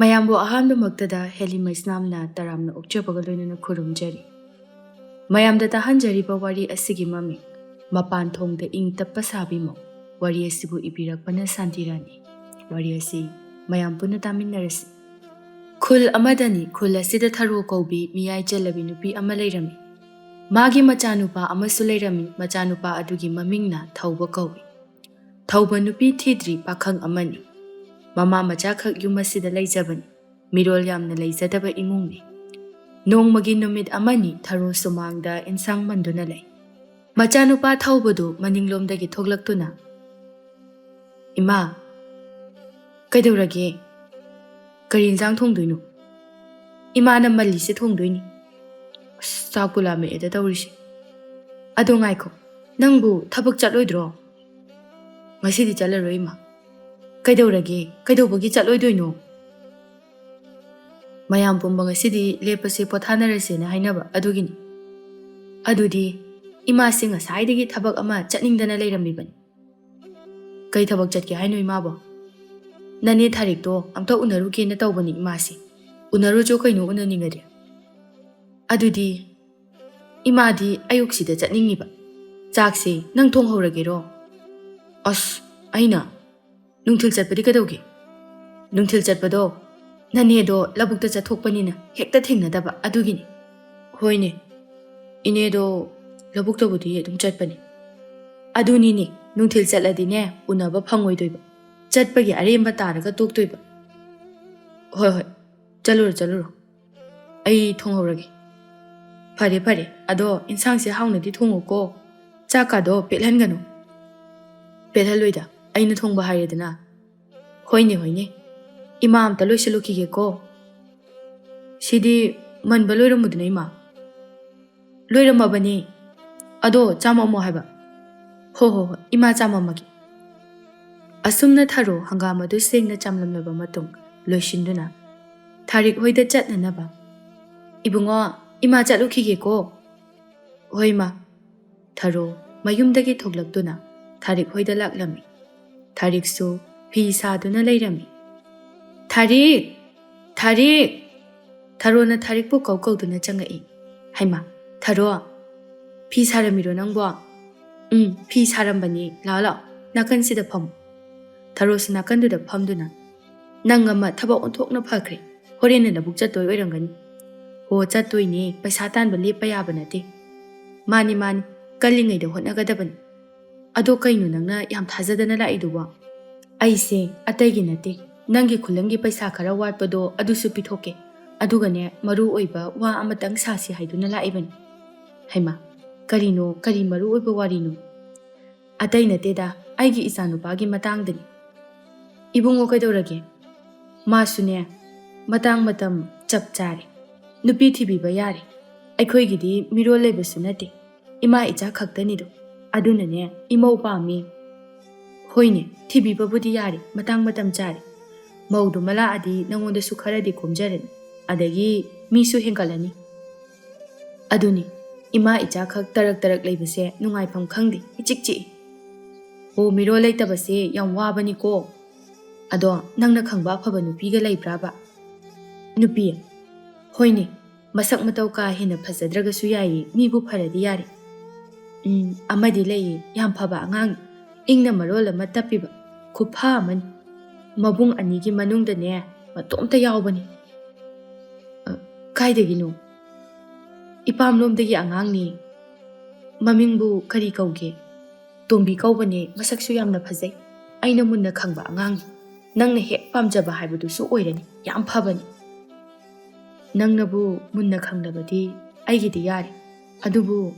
ꯃꯌꯥꯝꯕꯨ ꯑꯍꯥꯟꯕꯃꯛꯇꯗ ꯍꯦꯂꯤꯃꯩꯁꯅꯥꯝꯅ ꯇꯔꯥꯝꯅ ꯑꯣꯛꯆꯕꯒ ꯂꯣꯏꯅꯅ ꯈꯨꯔꯨꯝꯖꯔꯤ꯫ ꯃꯌꯥꯝꯗ ꯇꯥꯍꯟꯖꯔꯤꯕ ꯋꯥꯔꯤ ꯑꯁꯤꯒꯤ ꯃꯃꯤꯡ ꯃꯄꯥꯟ ꯊꯣꯡꯗ ꯏꯪ ꯇꯞꯄ ꯁꯥꯕꯤꯃꯧ꯫ ꯋꯥꯔꯤ ꯑꯁꯤꯕꯨ ꯏꯕꯤꯔꯛꯄꯅ ꯁꯥꯟꯇꯤꯔꯥꯅꯤ꯫ ꯋꯥꯔꯤ ꯑꯁꯤ ꯃꯌꯥꯝ ꯄꯨꯟꯅ ꯇꯥꯃꯤꯟꯅꯔꯁꯤ꯫ ꯈꯨꯜ ꯑꯃꯗꯅꯤ ꯈꯨꯜ ꯑꯁꯤꯗ ꯊꯔꯣ ꯀꯧꯕꯤ ꯃꯤꯌꯥꯏ ꯆꯜꯂꯕꯤ ꯅꯨꯄꯤ ꯑꯃ ꯂꯩꯔꯝꯃꯤ꯫ ꯃꯥꯒꯤ ꯃꯆꯥꯅꯨꯄꯥ ꯑꯃꯁꯨ ꯂꯩꯔꯝꯃꯤ꯫ ꯃꯆꯥꯅꯨꯄꯥ ꯑꯗꯨꯒꯤ ꯃꯃꯤꯡꯅ ꯊꯧꯕ ꯀꯧꯏ꯫ ꯊꯧꯕ ꯅꯨꯄꯤ ꯊꯤꯗ꯭ꯔꯤ ꯄꯥꯈꯪ ꯑꯃꯅꯤ꯫ ꯃꯃꯥ ꯃꯆꯥꯈꯛ ꯌꯨꯝ ꯑꯁꯤꯗ ꯂꯩꯖꯕꯅꯤ꯫ ꯃꯤꯔꯣꯜ ꯌꯥꯝꯅ ꯂꯩꯖꯗꯕ ꯏꯃꯨꯡꯅꯤ꯫ ꯅꯣꯡꯃꯒꯤ ꯅꯨꯃꯤꯠ ꯑꯃꯅꯤ ꯊꯔꯣ ꯁꯨꯃꯥꯡꯗ ꯏꯟꯁꯥꯡ ꯃꯟꯗꯨꯅ ꯂꯩ꯫ ꯃꯆꯥꯅꯨꯄꯥ ꯊꯧꯕꯗꯨ ꯃꯅꯤꯡꯂꯣꯝꯗꯒꯤ ꯊꯣꯛꯂꯛꯇꯨꯅ, "ꯏꯃꯥ, ꯀꯩꯗꯧꯔꯒꯦ? ꯀꯔꯤ ꯏꯟꯁꯥꯡ ꯊꯣꯡꯗꯣꯏꯅꯣ?" "ꯏꯃꯥꯅ ꯃꯜꯂꯤꯁꯦ ꯊꯣꯡꯗꯣꯏꯅꯤ." "ꯑꯁ, ꯆꯥꯛꯄꯨ ꯂꯥꯝꯃꯛꯑꯦꯗ ꯇꯧꯔꯤꯁꯦ." "ꯑꯗꯣ ꯉꯥꯏꯈꯣ, ꯅꯪꯕꯨ ꯊꯕꯛ ꯆꯠꯂꯣꯏꯗ꯭ꯔꯣ?" "ꯉꯁꯤꯗꯤ ꯆꯠꯂꯔꯣꯏ ꯏꯃꯥ." "ꯀꯩꯗꯧꯔꯒꯦ? ꯀꯩꯗꯧꯕꯒꯤ ꯆꯠꯂꯣꯏꯗꯣꯏꯅꯣ?" "ꯃꯌꯥꯝ ꯄꯨꯝꯕ ꯉꯁꯤꯗꯤ ꯂꯦꯞꯄꯁꯦ ꯄꯣꯊꯥꯅꯔꯁꯦꯅ ꯍꯥꯏꯅꯕ ꯑꯗꯨꯒꯤꯅꯤ." "ꯑꯗꯨꯗꯤ ꯏꯃꯥꯁꯤ ꯉꯁꯥꯏꯗꯒꯤ ꯊꯕꯛ ꯑꯃ ꯆꯠꯅꯤꯡꯗꯅ ꯂꯩꯔꯝꯃꯤꯕꯅꯤ." "ꯀꯩ ꯊꯕꯛ ꯆꯠꯀꯦ ꯍꯥꯏꯅꯣ ꯏꯃꯥꯕꯣ?" "ꯅꯅꯦ ꯊꯥꯔꯤꯛꯇꯣ ꯑꯝꯇ ꯎꯅꯔꯨꯒꯦꯅ ꯇꯧꯕꯅꯤ ꯏꯃꯥꯁꯤ." "ꯎꯅꯔꯨꯆꯣ ꯀꯩꯅꯣ ꯎꯅꯅꯤꯡꯉꯗꯤ." "ꯑꯗꯨꯗꯤ ꯏꯃꯥꯗꯤ ꯑꯌꯨꯛꯁꯤꯗ ꯆꯠꯅꯤꯡꯉꯤꯕ꯫ ꯆꯥꯛꯁꯦ ꯅꯪ ꯊꯣꯡꯍꯧꯔꯒꯦꯔꯣ?" "ꯑꯁ, ꯑꯩꯅ ꯅꯨꯡꯊꯤꯜ ꯆꯠꯄꯗꯤ ꯀꯩꯗꯧꯒꯦ?" "ꯅꯨꯡꯊꯤꯜ ꯆꯠꯄꯗꯣ ꯅꯅꯦꯗꯣ ꯂꯧꯕꯨꯛꯇ ꯆꯠꯊꯣꯛꯄꯅꯤꯅ ꯍꯦꯛꯇ ꯊꯦꯡꯅꯗꯕ ꯑꯗꯨꯒꯤꯅꯤ." "ꯍꯣꯏꯅꯦ, ꯏꯅꯦꯗꯣ ꯂꯧꯕꯨꯛꯇꯕꯨꯗꯤ ꯑꯗꯨꯝ ꯆꯠꯄꯅꯤ." "ꯑꯗꯨꯅꯤꯅꯦ, ꯅꯨꯡꯊꯤꯜ ꯆꯠꯂꯗꯤꯅꯦ ꯎꯅꯕ ꯐꯪꯉꯣꯏꯗꯣꯏꯕ, ꯆꯠꯄꯒꯤ ꯑꯔꯦꯝꯕ ꯇꯥꯔꯒ ꯇꯣꯛꯇꯣꯏꯕ." "ꯍꯣꯏ ꯍꯣꯏ, ꯆꯠꯂꯨꯔꯣ ꯆꯠꯂꯨꯔꯣ, ꯑꯩ ꯊꯣꯡꯍꯧꯔꯒꯦ." "ꯐꯔꯦ ꯐꯔꯦ, ꯑꯗꯣ ꯏꯟꯁꯥꯡꯁꯦ ꯍꯥꯎꯅꯗꯤ ꯊꯣꯡꯉꯨꯀꯣ, ꯆꯥꯛꯀꯗꯣ ꯄꯦꯠꯍꯟꯒꯅꯨ." "ꯄꯦꯠꯍꯜꯂꯣꯏꯗ, ꯑꯩꯅ ꯊꯣꯡꯕ ꯍꯥꯏꯔꯦꯗꯅ." "ꯍꯣꯏꯅꯦ ꯍꯣꯏꯅꯦ, ꯏꯃꯥ ꯑꯝꯇ ꯂꯣꯏꯁꯤꯜꯂꯨꯈꯤꯒꯦꯀꯣ." "ꯁꯤꯗꯤ ꯃꯟꯕ ꯂꯣꯏꯔꯝꯃꯨꯗꯅ ꯏꯃꯥ." "ꯂꯣꯏꯔꯝꯃꯕꯅꯤ, ꯑꯗꯣ ꯆꯥꯝꯃꯝꯃꯣ ꯍꯥꯏꯕ." "ꯍꯣ ꯍꯣ ꯍꯣꯏ, ꯏꯃꯥ ꯆꯥꯝꯃꯝꯃꯒꯦ." ꯑꯁꯨꯝꯅ ꯊꯔꯣ ꯍꯪꯒꯥꯝ ꯑꯗꯨ ꯁꯦꯡꯅ ꯆꯥꯝꯂꯝꯂꯕ ꯃꯇꯨꯡ ꯂꯣꯏꯁꯤꯟꯗꯨꯅ ꯊꯥꯔꯤꯛ ꯍꯣꯏꯗ ꯆꯠꯅꯅꯕ, "ꯏꯕꯨꯡꯉꯣ, ꯏꯃꯥ ꯆꯠꯂꯨꯈꯤꯒꯦꯀꯣ." "ꯍꯣꯏ ꯏꯃꯥ." ꯊꯔꯣ ꯃꯌꯨꯝꯗꯒꯤ ꯊꯣꯛꯂꯛꯇꯨꯅ ꯊꯥꯔꯤꯛ ꯍꯣꯏꯗ ꯂꯥꯛꯂꯝꯃꯤ꯫ ꯊꯥꯔꯤꯛꯁꯨ ꯐꯤ ꯁꯥꯗꯨꯅ ꯂꯩꯔꯝꯃꯤ꯫ "ꯊꯥꯔꯤꯛ! ꯊꯥꯔꯤꯛ!" ꯊꯔꯣꯅ ꯊꯥꯔꯤꯛꯄꯨ ꯀꯧꯗꯨꯅ ꯆꯪꯉꯛꯏ꯫ "ꯍꯩꯃꯥ, ꯊꯔꯣ, ꯐꯤ ꯁꯥꯔꯝꯃꯤꯔꯣ ꯅꯪꯕꯣ?" "ꯐꯤ ꯁꯥꯔꯝꯕꯅꯤ, ꯂꯥꯛꯑꯣ ꯂꯥꯛꯑꯣ, ꯅꯥꯀꯟꯁꯤꯗ ꯐꯝꯃꯨ." ꯊꯔꯣꯁꯨ ꯅꯥꯀꯟꯗꯨꯗ ꯐꯝꯗꯨꯅ, "ꯅꯪ ꯑꯃ ꯊꯕꯛ ꯑꯣꯟꯊꯣꯛꯅ ꯐꯈ꯭ꯔꯦ, ꯍꯣꯔꯦꯟꯅ ꯂꯧꯕꯨꯛ ꯆꯠꯇꯣꯏ ꯑꯣꯏꯔꯝꯒꯅꯤ." "ꯍꯣ, ꯆꯠꯇꯣꯏꯅꯦ, ꯄꯩꯁా ꯇꯥꯟꯕ ꯂꯦꯞꯄ ꯌꯥꯕ ꯅꯠꯇꯦ." "ꯃꯥꯅꯤ ꯃꯥꯅꯤ, ꯀꯜꯂꯤꯉꯩꯗ ꯍꯣꯠꯅꯒꯗꯕꯅꯤ." "ꯑꯗꯣ ꯀꯩꯅꯣ ꯅꯪꯅ ꯌꯥꯝ ꯊꯥꯖꯗꯅ ꯂꯥꯛꯏꯗꯨꯕꯣ?" "ꯑꯩꯁꯦ ꯑꯇꯩꯒꯤ ꯅꯠꯇꯦ, ꯅꯪꯒꯤ ꯈꯨꯂꯪꯒꯤ ꯄꯩꯁా ꯈꯔ ꯋꯥꯠꯄꯗꯣ ꯑꯗꯨꯁꯨ ꯄꯤꯊꯣꯛꯀꯦ, ꯑꯗꯨꯒꯅꯦ ꯃꯔꯨ ꯑꯣꯏꯕ ꯋꯥ ꯑꯃꯇꯪ ꯁꯥꯁꯤ ꯍꯥꯏꯗꯨꯅ ꯂꯥꯛꯏꯕꯅꯤ." "ꯍꯩꯃꯥ, ꯀꯔꯤꯅꯣ,ꯀꯔꯤ ꯃꯔꯨ ꯑꯣꯏꯕ ꯋꯥꯔꯤꯅꯣ?" "ꯑꯇꯩ ꯅꯠꯇꯦꯗ, ꯑꯩꯒꯤ ꯏꯆꯥꯅꯨꯄꯥꯒꯤ ꯃꯇꯥꯡꯗꯅꯤ." "ꯏꯕꯨꯡꯉꯣ ꯀꯩꯗꯧꯔꯒꯦ?" "ꯃꯥꯁꯨꯅꯦ ꯃꯇꯥꯡ ꯃꯇꯝ ꯆꯞ ꯆꯥꯔꯦ, ꯅꯨꯄꯤ ꯊꯤꯕꯤꯕ ꯌꯥꯔꯦ꯫ ꯑꯩꯈꯣꯏꯒꯤꯗꯤ ꯃꯤꯔꯣꯜ ꯂꯩꯕꯁꯨ ꯅꯠꯇꯦ, ꯏꯃꯥ ꯏꯆꯥ ꯈꯛꯇꯅꯤꯗꯣ, ꯑꯗꯨꯅꯅꯦ ꯏꯃꯧ ꯄꯥꯝꯃꯤ." "ꯍꯣꯏꯅꯦ, ꯊꯤꯕꯤꯕꯕꯨꯗꯤ ꯌꯥꯔꯦ, ꯃꯇꯥꯡ ꯃꯇꯝ ꯆꯥꯔꯦ. ꯃꯧꯗꯨꯃ ꯂꯥꯛꯑꯗꯤ ꯅꯪꯉꯣꯟꯗꯁꯨ ꯈꯔꯗꯤ ꯀꯣꯝꯖꯔꯅꯤ, ꯑꯗꯒꯤ ꯃꯤꯁꯨ ꯍꯦꯟꯒꯠꯂꯅꯤ." "ꯑꯗꯨꯅꯤ, ꯏꯃꯥ ꯏꯆꯥ ꯈꯛ ꯇꯔꯛ ꯇꯔꯛ ꯂꯩꯕꯁꯦ ꯅꯨꯡꯉꯥꯏꯐꯝ ꯈꯪꯗꯦ, ꯏꯆꯤꯛ ꯆꯤꯛꯏ." "ꯑꯣ, ꯃꯤꯔꯣꯜ ꯂꯩꯇꯕꯁꯦ ꯌꯥꯝ ꯋꯥꯕꯅꯤꯀோ. ꯑꯗꯣ ꯅꯪꯅ ꯈꯪꯕ ꯑꯐꯕ ꯅꯨꯄꯤꯒ ꯂꯩꯕ꯭राꯕ?" "ꯅꯨꯄꯤ? ꯍꯣꯏꯅꯦ, ꯃꯁꯛ ꯃꯇꯧ ꯀꯥ ꯍꯦꯟꯅ ꯐꯖꯗ꯭ꯔꯒꯁꯨ ꯌꯥꯏꯌꯦ, ꯃꯤꯕꯨ ꯐꯔꯗꯤ ꯌꯥꯔꯦ." "ꯑꯃꯗꯤ ꯂꯩꯌꯦ, ꯌꯥꯝ ꯐꯕ ꯑꯉꯥꯡꯅꯤ, ꯏꯪꯅ ꯃꯔꯣꯜ ꯑꯃ ꯇꯞꯄꯤꯕ, ꯈꯨꯐ ꯑꯃꯅꯤ. ꯃꯕꯨꯡ ꯑꯅꯤꯒꯤ ꯃꯅꯨꯡꯗꯅꯦ ꯃꯇꯣꯝꯇ ꯌꯥꯎꯕꯅꯤ." "ꯀꯥꯏꯗꯒꯤꯅꯣ?" "ꯏꯄꯥꯝꯂꯣꯝꯗꯒꯤ ꯑꯉꯥꯡꯅꯤ." "ꯃꯃꯤꯡꯕꯨ ꯀꯔꯤ ꯀꯧꯒꯦ?" "ꯇꯣꯝꯕꯤ ꯀꯧꯕꯅꯦ, ꯃꯁꯛꯁꯨ ꯌꯥꯝꯅ ꯐꯖꯩ, ꯑꯩꯅ ꯃꯨꯟꯅ ꯈꯪꯕ ꯑꯉꯥꯡꯅꯤ. ꯅꯪꯅ ꯍꯦꯛ ꯄꯥꯝꯖꯕ ꯍꯥꯏꯕꯗꯨꯁꯨ ꯑꯣꯏꯔꯅꯤ, ꯌꯥꯝ ꯐꯕꯅꯤ." "ꯅꯪꯅꯕꯨ ꯃꯨꯟꯅ ꯈꯪꯂꯕꯗꯤ ꯑꯩꯒꯤꯗꯤ ꯌꯥꯔꯦ, ꯑꯗꯨꯕꯨ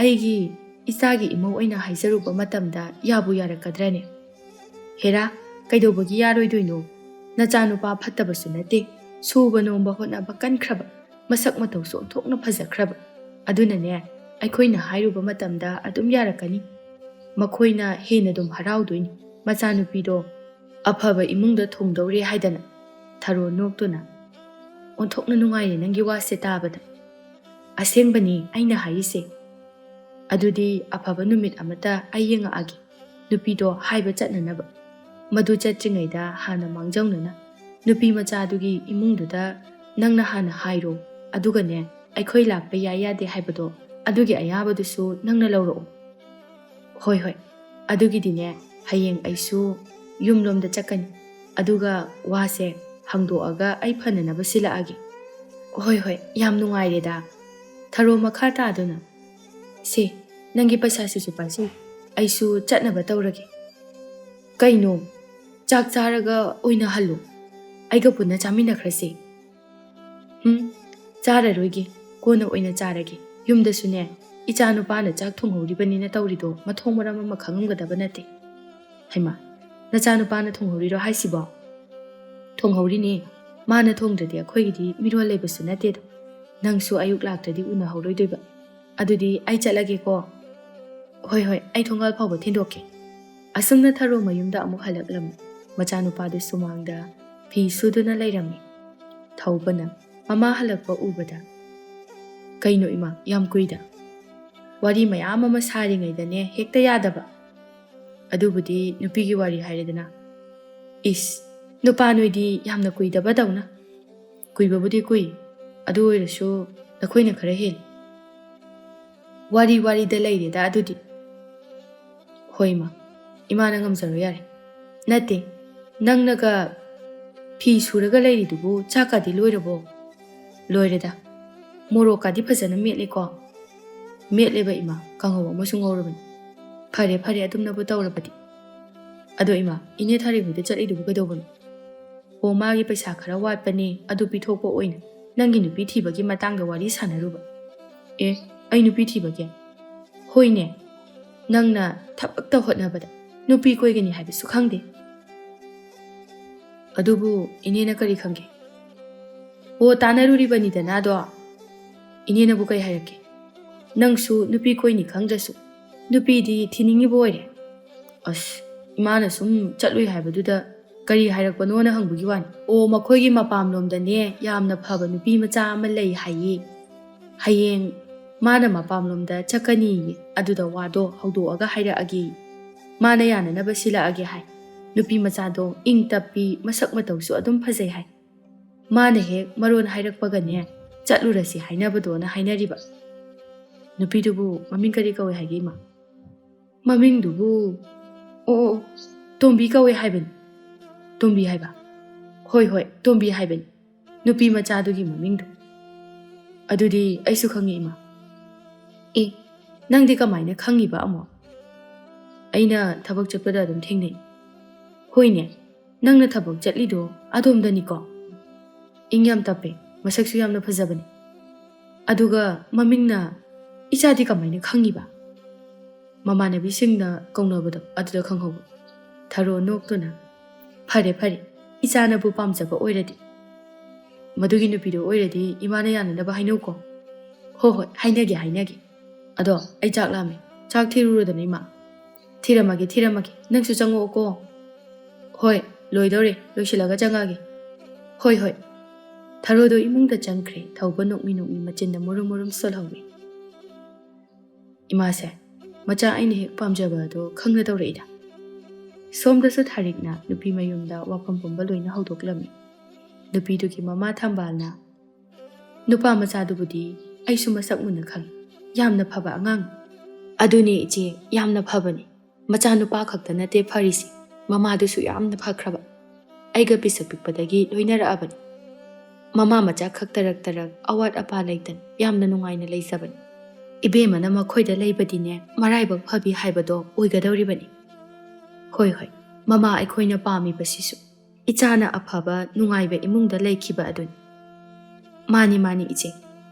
ꯑꯩꯒꯤ ꯏꯆꯥꯒꯤ ꯏꯃꯧ ꯑꯣꯏꯅ ꯍꯥꯏꯖꯔꯨꯕ ꯃꯇꯝꯗ ꯌꯥꯕꯨ ꯌꯥꯔꯛꯀꯗ꯭ꯔꯅꯦ?" "ꯍꯦꯔꯥ, ꯀꯩꯗꯧꯕꯒꯤ ꯌꯥꯔꯣꯏꯗꯣꯏꯅꯣ? ꯅꯆꯥꯅꯨꯄꯥ ꯐꯠꯇꯕꯁꯨ ꯅꯠꯇꯦ, ꯁꯨꯕ ꯅꯣꯝꯕ ꯍꯣꯠꯅꯕ ꯀꯟꯈ꯭ꯔꯕ, ꯃꯁꯛ ꯃꯇꯧꯁꯨ ꯑꯣꯟꯊꯣꯛꯅ ꯐꯖꯈ꯭ꯔꯕ, ꯑꯗꯨꯅꯅꯦ ꯑꯩꯈꯣꯏꯅ ꯍꯥꯏꯔꯨꯕ ꯃꯇꯝꯗ ꯑꯗꯨꯝ ꯌꯥꯔꯛꯀꯅꯤ. ꯃꯈꯣꯏꯅ ꯍꯦꯟꯅ ꯑꯗꯨꯝ ꯍꯔꯥꯎꯗꯣꯏꯅꯤ, ꯃꯆꯥꯅꯨꯄꯤꯗꯣ ꯑꯐꯕ ꯏꯃꯨꯡꯗ ꯊꯣꯡꯗꯧꯔꯦ ꯍꯥꯏꯗꯅ." ꯊꯔꯣ ꯅꯣꯛꯇꯨꯅ, "ꯑꯣꯟꯊꯣꯛꯅ ꯅꯨꯡꯉꯥꯏꯔꯦ ꯅꯪꯒꯤ ꯋꯥꯁꯦ ꯇꯥꯕꯗ." "ꯑꯁꯦꯡꯕꯅꯤ ꯑꯩꯅ ꯍꯥꯏꯔꯤꯁꯦ." "ꯑꯗꯨꯗꯤ ꯑꯐꯕ ꯅꯨꯃꯤꯠ ꯑꯃꯇ ꯑꯩ ꯌꯦꯡꯉꯛꯑꯒꯦ, ꯅꯨꯄꯤꯗꯣ ꯍꯥꯏꯕ ꯆꯠꯅꯅꯕ, ꯃꯗꯨ ꯆꯠꯇ꯭ꯔꯤꯉꯩꯗ ꯍꯥꯟꯅ ꯃꯥꯡꯖꯧꯅꯅ nupi machadugi imungduda nangna hana hairo adugane aikhoi lakpa yade haibado adugi ayabadusu nangna lauro. Hoi hoi adugi dine hayeng aisu yumlomda chakani aduga wase hangdoaga ai phananaba silaagi. Hoi hoi yam nungaireda tharo makha taaduna se nangi paisa sisu paisi aisu chatnaba tawrage. Kaino chak charaga oina hallo aiga punna chaminakrase. Chararoige kona oina charage yumdasune icha nupana chak thonghoribanina tawrido mathong maram ama khangamgadaba nate. Haima nacha nupana thonghoriro haisibo thonghorini mana thongdradi akhoigidi mirol lebasu nate do nangsu ayuk laktradi una horoidoiba adudi ai chalage ko. Hoi hoi ai thongal phawba thindoke. Asumna tharo mayumda amuk halaklam macha nupadu sumangda fi suduna lairami thaubana mama halakpa ubada kaino ima yam kuida wari mayam ama saringaidane hekta yadaba adubudi nupigi wari hairedana is nupa noidi yamna kuidaba dauna kuibabudi kui adu oirasu nakhoina khara hel wari da laireda adudi. Hoima imana ngamjaro yare nate nangnaga fi suraga lairidubu chakadi loirabo loireda morokadi phajana metleko metleba ima kanghaw amasung ngorabani phare adumnabu tawrabadi ado ima ine thari buda chalidubu kadobani o magi paisa khara watpani adu pithokpa oina nangi nupi thibagi matangda wari sanaruba. Ai nupi thibage hoine nangna thapakta hotnabada nupi koigani haibisu khangde adubu inena kari khange o tanaruribani dana do inena bu kai hayake nangsu nupi koini khangdrasu nupi di thiningi boire as imana sum chatlui haibaduda kari hairakpano na hangbugi wani o makhoigi mapamlomda ne yamna phaba nupi macha ama lei hayi hayeng mana mapamlomda chakani aduda wado haudoaga hairaagi mana yana naba silaagi hai nupi machado ing tapi masak matawsu adum phajai hai mana hek maron hairakpagane chatlurasi hainabado na hainariba nupi dubu maming kari kawe haigi ma maming dubu tombi kawe haiben tombi haiba hoi tombi haiben nupi machadugi maming du adudi aisu khangi ima nangdi kamaina khangiba amo aina thabak chappada adum thingnei hoine nangna thabak chatlido adomdani ko ingyam tape masaksu yamna phajabani aduga mamingna ichadi kamaina khangiba mamanabi singna kaunabado aduda khanghobu tharo noktuna phare ichana bu pamjaba oiradi madugi nupido oiradi imana yana naba hainoko hoi hainage ado ai chak lame chak thirurodani ma thiramage nangsu chango ko hoi loidore loisilaga changage hoi tharodo imungda changkhre thauba nokmi machinda murum solhawi imase macha aini hek pamjaba do khangna tawreida somdasu tharikna nupi mayumda wapam pumba loina haudoklami nupi dugi mama thambalna nupa macha dubudi aisu masak munna khang yamna phaba angang aduni ichi yamna phabani macha nupa khakta nate pharisi mama dusu yamna phakraba aiga pisapikpadagi loinara abani mama macha khaktarak awat apa laitan yamna nungaina leisabani ibe mana makhoida leibadine maraibak phabi haibado oigadawribani hoi mama aikhoina pami basisu ichana aphaba nungaiba imungda leikhiba aduni mani ichi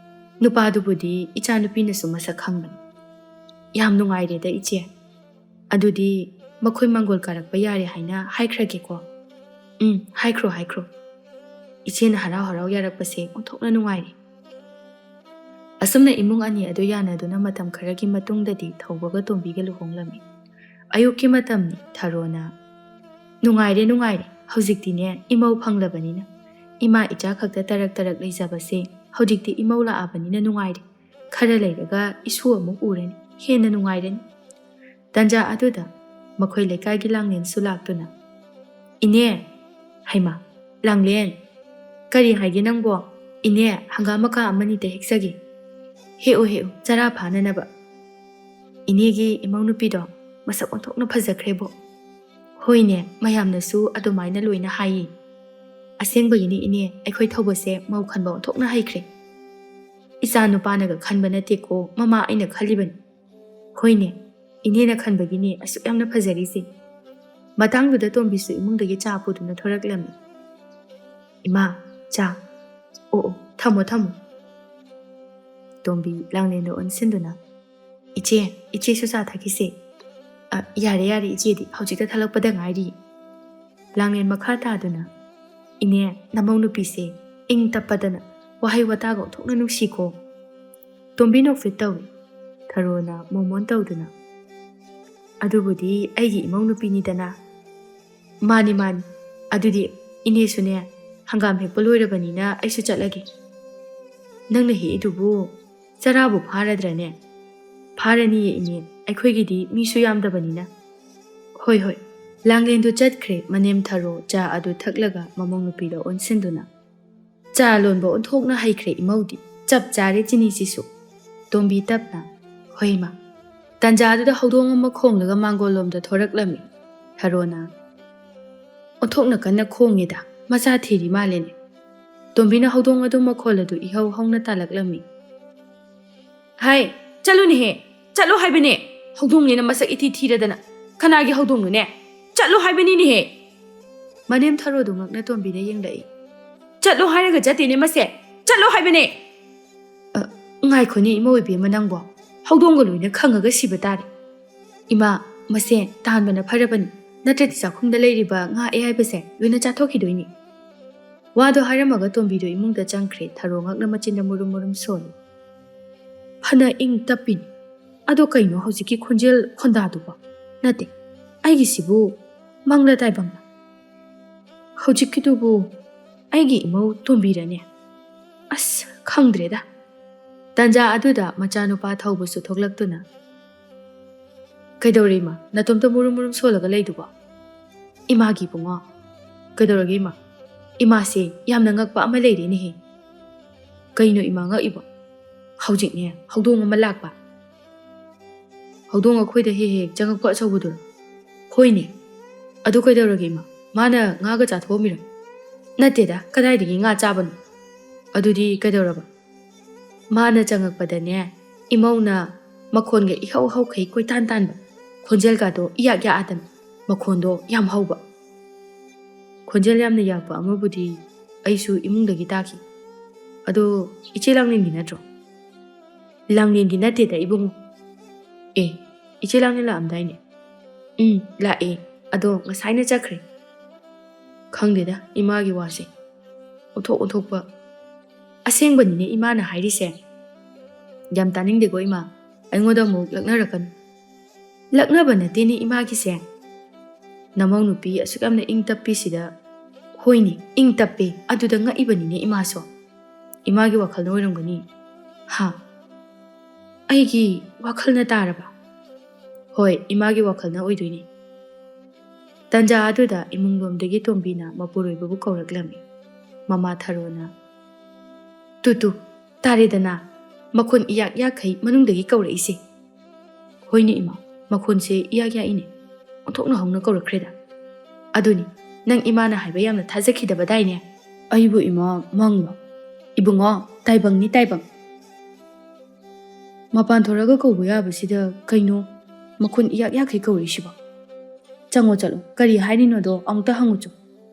nupa dubudi icha nupina su masak khangbani yam nungaire da ichi adudi makhoi mangol karakpa yare haina haikrage ko haikro ichi na harau yarakpase onthokna nungaire asumna imung ani adu yana duna matam kharagi matungdadi thaubaga tombiga luhonglami ayuki matamni tharona nungaire haujiktine imau phanglabanina ima icha khakta tarak leijabase haujiktI imau la abanina nungaire khara leiraga isu amuk ureni hena nungaireni tanja aduda makhoi lekai gi langnen sulaktuna ine haima ꯂꯥꯡꯂꯦꯟ ꯀꯔꯤ ꯍꯥꯏꯒꯦ ꯅꯪꯕꯣ ꯏꯅꯦ ꯍꯪꯒꯥꯝ ꯃꯀꯥ ꯑꯃꯅꯤꯇ ꯍꯦꯛꯆꯒꯦ ꯍꯦꯛꯎ ꯍꯦꯛꯎ ꯆꯔꯥ ꯐꯥꯅꯅꯕ ꯏꯅꯦꯒꯤ ꯏꯃꯧ ꯅꯨꯄꯤꯗꯣ ꯃꯁꯛ ꯑꯣꯟꯊꯣꯛꯅ ꯐꯖꯈ꯭ꯔꯦꯕꯣ ꯍꯣꯏꯅꯦ ꯃꯌꯥꯝꯅꯁꯨ ꯑꯗꯨꯃꯥꯏꯅ ꯂꯣꯏꯅ ꯍꯥꯏꯌꯦ ꯑꯁꯦꯡꯕꯒꯤꯅꯤ ꯏꯅꯦ ꯑꯩꯈꯣꯏ ꯊꯧꯕꯁꯦ ꯃꯧ ꯈꯟꯕ ꯑꯣꯟꯊꯣꯛꯅ ꯍꯩꯈ꯭ꯔꯦ ꯏꯆꯥ ꯅꯨꯄꯥꯅꯒ ꯈꯟꯕ ꯅꯠꯇꯦꯀꯣ ꯃꯃꯥ ꯑꯩꯅ ꯈꯜꯂꯤꯕꯅꯤ ꯍꯣꯏꯅꯦ ꯏꯅꯦꯅ ꯈꯟꯕꯒꯤꯅꯦ ꯑꯁꯨꯛ ꯌꯥꯝꯅ ꯐꯖꯔꯤꯁꯦ ꯃꯇꯥꯡꯗꯨꯗ ꯇꯣꯝꯕꯤꯁꯨ ꯏꯃꯨꯡꯗꯒꯤ ꯆꯥ ꯄꯨꯗꯨꯅ ꯊꯣꯔꯛꯂꯝꯃꯤ ꯏꯃꯥ ꯆꯥ ꯑꯣ ꯊꯝꯃꯣ ꯊꯝꯃꯣ ꯇꯣꯝꯕꯤ ꯂꯥꯡꯂꯦꯟꯗ ꯑꯣꯟꯁꯤꯟꯗꯨꯅ ꯏꯆꯦꯁꯨ ꯆꯥ ꯊꯛꯈꯤꯁꯦ ꯌꯥꯔꯦ ꯌꯥꯔꯦ ꯏꯆꯦꯗꯤ ꯍꯧꯖꯤꯛꯇ ꯊꯜꯂꯛꯄꯗ ꯉꯥꯏꯔꯤ ꯂꯥꯡꯂꯦꯟ ꯃꯈꯥ ꯇꯥꯗꯨꯅ ꯏꯅꯦ ꯅꯃꯧ ꯅꯨꯄꯤꯁꯦ ꯏꯪ ꯇꯞꯄꯗꯅ ꯋꯥꯍꯩ ꯋꯥꯇꯥꯒ ꯑꯣꯟꯊꯣꯛꯅ ꯅꯨꯡꯁꯤꯀꯣ ꯇꯣꯝꯕꯤ ꯅꯣꯛꯐꯤꯠ ꯇꯧꯏ ꯊꯔꯣꯅ ꯃꯣꯃꯣꯟ ꯇꯧꯗꯨꯅ ꯑꯗꯨꯕꯨꯗꯤ ꯑꯩꯒꯤ ꯏꯃꯧ ꯅꯨꯄꯤꯅꯤꯗꯅ ꯃꯥꯅꯤ ꯑꯗꯨꯗꯤ ꯏꯅꯦꯁꯨꯅꯦ ꯍꯪꯒꯥꯝ ꯍꯦꯛꯄ ꯂꯣꯏꯔꯕꯅꯤꯅ ꯑꯩꯁꯨ ꯆꯠꯂꯒꯦ ꯅꯪꯅ ꯍꯦꯛꯏꯗꯨꯕꯨ ꯆꯔꯥꯕꯨ ꯐꯥꯔꯗ꯭ꯔꯅꯦ ꯐꯥꯔꯅꯤꯌꯦ ꯏꯅꯦ ꯑꯩꯈꯣꯏꯒꯤꯗꯤ ꯃꯤꯁꯨ ꯌꯥꯝꯗꯕꯅꯤꯅ ꯍꯣꯏ ꯂꯥꯡꯂꯦꯟꯗꯨ ꯆꯠꯈ꯭ꯔꯦ ꯃꯅꯦꯝ ꯊꯔꯣ ꯆꯥ ꯑꯗꯨ ꯊꯛꯂꯒ ꯃꯃꯧ ꯅꯨꯄꯤꯗ ꯑꯣꯟꯁꯤꯟꯗꯨꯅ ꯆꯥ ꯂꯣꯟꯕ ꯑꯣꯟꯊꯣꯛꯅ ꯍꯩꯈ꯭ꯔꯦ ꯏꯃꯧꯗꯤ ꯆꯞ ꯆꯥꯔꯦ ꯆꯤꯅꯤꯁꯤꯁꯨ ꯇꯣꯝꯕꯤ ꯇꯞꯅ ꯍꯣꯏ ꯏꯃꯥ ꯇꯟꯖꯥꯗꯨꯗ ꯍꯧꯗꯣꯡ ꯑꯃ ꯈꯣꯡꯂꯒ ꯃꯥꯡꯒꯣꯜꯂꯣꯝꯗ ꯊꯣꯔꯛꯂꯝꯃꯤ ꯊꯔꯣꯅ ꯑꯣꯟꯊꯣꯛꯅ ꯀꯟꯅ ꯈꯣꯡꯉꯦꯗ ꯃꯆꯥ ꯊꯤꯔꯤ ꯃꯥꯜꯂꯦꯅꯦ ꯇꯣꯝꯕꯤꯅ ꯍꯧꯗꯣꯡ ꯑꯗꯨ ꯃꯈꯣꯜ ꯑꯗꯨ ꯏꯍꯧ ꯍꯧꯅ ꯇꯥꯜꯂꯛꯂꯝꯃꯤ ꯍꯥꯏ ꯆꯠꯂꯨꯅꯦꯍꯦ ꯆꯠꯂꯣ ꯍꯥꯏꯕꯅꯦ ꯍꯧꯗꯣꯡꯅꯦꯅ ꯃꯁꯛ ꯏꯊꯤ ꯊꯤꯔꯗꯅ ꯀꯅꯥꯒꯤ ꯍꯧꯗꯣꯡꯅꯣꯅꯦ ꯆꯠꯂꯣ ꯍꯥꯏꯕꯅꯤꯅꯦꯍꯦ ꯃꯅꯦꯝ ꯊꯔꯣꯗꯨ ꯉꯛꯅ ꯇꯣꯝꯕꯤꯗ ꯌꯦꯡꯂꯛꯏ ꯆꯠꯂꯣ ꯍꯥꯏꯔꯒ ꯆꯠꯇꯦꯅꯦ ꯃꯁꯦ ꯆꯠꯂꯣ ꯍꯥꯏꯕꯅꯦ ꯉꯥꯏꯈꯣꯅꯦ ꯏꯃꯧ ꯏꯕꯦꯝꯃ ꯅꯪꯕꯣ ꯍꯧꯗꯣꯡꯒ ꯂꯣꯏꯅ ꯈꯪꯉꯒ ꯁꯤꯕ ꯇꯥꯔꯦ ꯏꯃꯥ ꯃꯁꯦ ꯇꯥꯟꯕꯅ ꯐꯔꯕꯅꯤ ꯅꯠꯇ꯭ꯔꯗꯤ ꯆꯥꯛꯈꯨꯝꯗ ꯂꯩꯔꯤꯕ ꯉꯥ ꯑꯌꯥꯏꯕꯁꯦ ꯂꯣꯏꯅ ꯆꯥꯊꯣꯛꯈꯤꯗꯣꯏꯅꯤ ꯋꯥꯗꯣ ꯍꯥꯏꯔꯝꯃꯒ ꯇꯣꯝꯕꯤꯗꯣ ꯏꯃꯨꯡꯗ ꯆꯪꯈ꯭ꯔꯦ ꯊꯔꯣ ꯉꯛꯅ ꯃꯆꯤꯟꯗ ꯃꯨꯔꯨꯝ ꯃꯨꯔꯨꯝ ꯁꯣꯜꯂꯤ ꯐꯅ ꯏꯪ ꯇꯞꯄꯤꯅꯤ ꯑꯗꯣ ꯀꯩꯅꯣ ꯍꯧꯖꯤꯛꯀꯤ ꯈꯣꯟꯖꯦꯜ ꯈꯣꯟꯗꯥꯗꯨꯕꯣ ꯅꯠꯇꯦ ꯑꯩꯒꯤꯁꯤꯕꯨ ꯃꯪꯂ ꯇꯥꯏꯕꯪꯂ ꯍꯧꯖꯤꯛꯀꯤꯗꯨꯕꯨ ꯑꯩꯒꯤ ꯏꯃꯧ ꯇꯣꯝꯕꯤꯔꯅꯦ ꯑꯁ ꯈꯪꯗ꯭ꯔꯦꯗ ꯇꯟꯖꯥ ꯑꯗꯨꯗ ꯃꯆꯥꯅꯨꯄꯥ ꯊꯧꯕꯁꯨ ꯊꯣꯛꯂꯛꯇꯨꯅ ꯀꯩꯗꯧꯔꯦ ꯏꯃꯥ ꯅꯇꯣꯝꯇ ꯃꯨꯔꯨꯝ ꯃꯨꯔꯨꯝ ꯁꯣꯜꯂꯒ ꯂꯩꯗꯨꯕꯣ ꯏꯃꯥꯒꯤ ꯏꯕꯨꯡꯉꯣ ꯀꯩꯗꯧꯔꯒꯦ ꯏꯃꯥꯁꯦ ꯌꯥꯝꯅ ꯉꯛꯄ ꯑꯃ ꯂꯩꯔꯦꯅꯦꯍꯦ ꯀꯩꯅꯣ ꯏꯃꯥ ꯉꯛꯏꯕꯣ ꯍꯧꯖꯤꯛꯅꯦ ꯍꯧꯗꯣꯡ ꯑꯃ ꯂꯥꯛꯄ ꯍꯧꯗꯣꯡ ꯑꯩꯈꯣꯏꯗ ꯍꯦꯛ ꯆꯪꯉꯛꯄ ꯑꯆꯧꯕꯗꯨꯔꯣ ꯍꯣꯏꯅꯦ ꯑꯗꯨ ꯀꯩꯗꯧꯔꯒꯦ ꯏꯃꯥ ꯃꯥꯅ ꯉꯥꯒ ꯆꯥꯊꯣꯛꯑꯝꯃꯤꯔꯣ ꯅꯠꯇꯦꯗ ꯀꯗꯥꯏꯗꯒꯤ ꯉꯥ ꯆꯥꯕꯅꯣ ꯑꯗꯨꯗꯤ ꯀꯩꯗꯧꯔꯕ ꯃꯥꯅ ꯆꯪꯉꯛꯄꯗꯅꯦ ꯏꯃꯧꯅ ꯃꯈꯣꯟꯒ ꯏꯍꯧ ꯍꯧꯈꯩ ꯀꯣꯏꯇꯥꯟ ꯇꯥꯟꯕ ꯈꯣꯟꯖꯦꯜꯒꯗꯣ ꯏꯌꯥꯛ ꯌꯥꯛꯑꯗꯅ ꯃꯈꯣꯟꯗꯣ ꯌꯥꯝ ꯍꯧꯕ ꯈꯣꯟꯖꯦꯜ ꯌꯥꯝꯅ ꯌꯥꯛꯄ ꯑꯃꯕꯨꯗꯤ ꯑꯩꯁꯨ ꯏꯃꯨꯡꯗꯒꯤ ꯇꯥꯈꯤ ꯑꯗꯣ ꯏꯆꯦ ꯂꯥꯡꯂꯦꯟꯒꯤ ꯅꯠꯇ꯭ꯔꯣ ꯂꯥꯡꯂꯦꯟꯒꯤ ꯅꯠꯇꯦꯗ ꯏꯕꯨꯡꯉꯣ ꯏꯆꯦ ꯂꯥꯡꯂꯦꯟ ꯂꯥꯛꯑꯝꯗꯥꯏꯅꯦ ꯂꯥꯛꯑꯦ ꯑꯗꯣ ꯉꯁꯥꯏꯅ ꯆꯠꯈ꯭ꯔꯦ ꯈꯪꯗꯦꯗ ꯏꯃꯥꯒꯤ ꯋꯥꯁꯦ ꯑꯣꯟꯊꯣꯛꯄ ꯑꯁꯦꯡꯕꯅꯤꯅꯦ ꯏꯃꯥꯅ ꯍꯥꯏꯔꯤꯁꯦ ꯌꯥꯝ ꯇꯥꯅꯤꯡꯗꯦꯀꯣ ꯏꯃꯥ ꯑꯩꯉꯣꯟꯗ ꯑꯃꯨꯛ ꯂꯛꯅꯔꯛꯀꯅꯨ ꯂꯛꯅꯕ ꯅꯠꯇꯦꯅꯦ ꯏꯃꯥꯒꯤꯁꯦ ꯅꯃꯧ ꯅꯨꯄꯤ ꯑꯁꯨꯛ ꯌꯥꯝꯅ ꯏꯪ ꯇꯞꯄꯤꯁꯤꯗ ꯍꯣꯏꯅꯦ ꯏꯪ ꯇꯞꯄꯦ ꯑꯗꯨꯗ ꯉꯛꯏꯕꯅꯤꯅꯦ ꯏꯃꯥꯁꯨ ꯏꯃꯥꯒꯤ ꯋꯥꯈꯜꯅ ꯑꯣꯏꯔꯝꯒꯅꯤ ꯑꯩꯒꯤ ꯋꯥꯈꯜꯅ ꯇꯥꯔꯕ ꯍꯣꯏ ꯏꯃꯥꯒꯤ ꯋꯥꯈꯜꯅ ꯑꯣꯏꯗꯣꯏꯅꯤ ꯇꯟꯖꯥ ꯑꯗꯨꯗ ꯏꯃꯨꯡꯂꯣꯝꯗꯒꯤ ꯇꯣꯝꯕꯤꯅ ꯃꯄꯨꯔꯣꯏꯕꯕꯨ ꯀꯧꯔꯛꯂꯝꯃꯤ ꯃꯃꯥ ꯊꯔꯣꯅ ꯇꯨ ꯇꯥꯔꯦꯗꯅ ꯃꯈꯣꯟ ꯏꯌꯥꯛ ꯌꯥꯛꯈꯩ ꯃꯅꯨꯡꯗꯒꯤ ꯀꯧꯔꯛꯏꯁꯦ ꯍꯣꯏꯅꯦ ꯏꯃꯥ ꯃꯈꯣꯟꯁꯦ ꯏꯌꯥꯛ ꯌꯥꯛꯏꯅꯦ ꯑꯣꯟꯊꯣꯛꯅ ꯍꯧꯅ ꯀꯧꯔꯛꯈ꯭ꯔꯦꯗ ꯑꯗꯨꯅꯤ ꯅꯪ ꯏꯃꯥꯅ ꯍꯥꯏꯕ ꯌꯥꯝꯅ ꯊꯥꯖꯈꯤꯗꯕꯗꯥꯏꯅꯦ ꯑꯩꯕꯨ ꯏꯃꯥ ꯃꯪꯂꯣ ꯏꯕꯨꯡꯉꯣ ꯇꯥꯏꯕꯪꯅꯤ ꯇꯥꯏꯕꯪ ꯃꯄꯥꯟ ꯊꯣꯔꯒ ꯀꯧꯕ ꯌꯥꯕꯁꯤꯗ ꯀꯩꯅꯣ ꯃꯈꯣꯟ ꯏꯌꯥꯛ ꯌꯥꯛꯈꯩ ꯀꯧꯔꯛꯏꯁꯤꯕꯣ ꯆꯪꯉꯣ ꯆꯠꯂꯣ ꯀꯔꯤ ꯍꯥꯏꯔꯤꯅꯣꯗꯣ ꯑꯃꯨꯛꯇ ꯍꯪꯉꯨꯆꯣ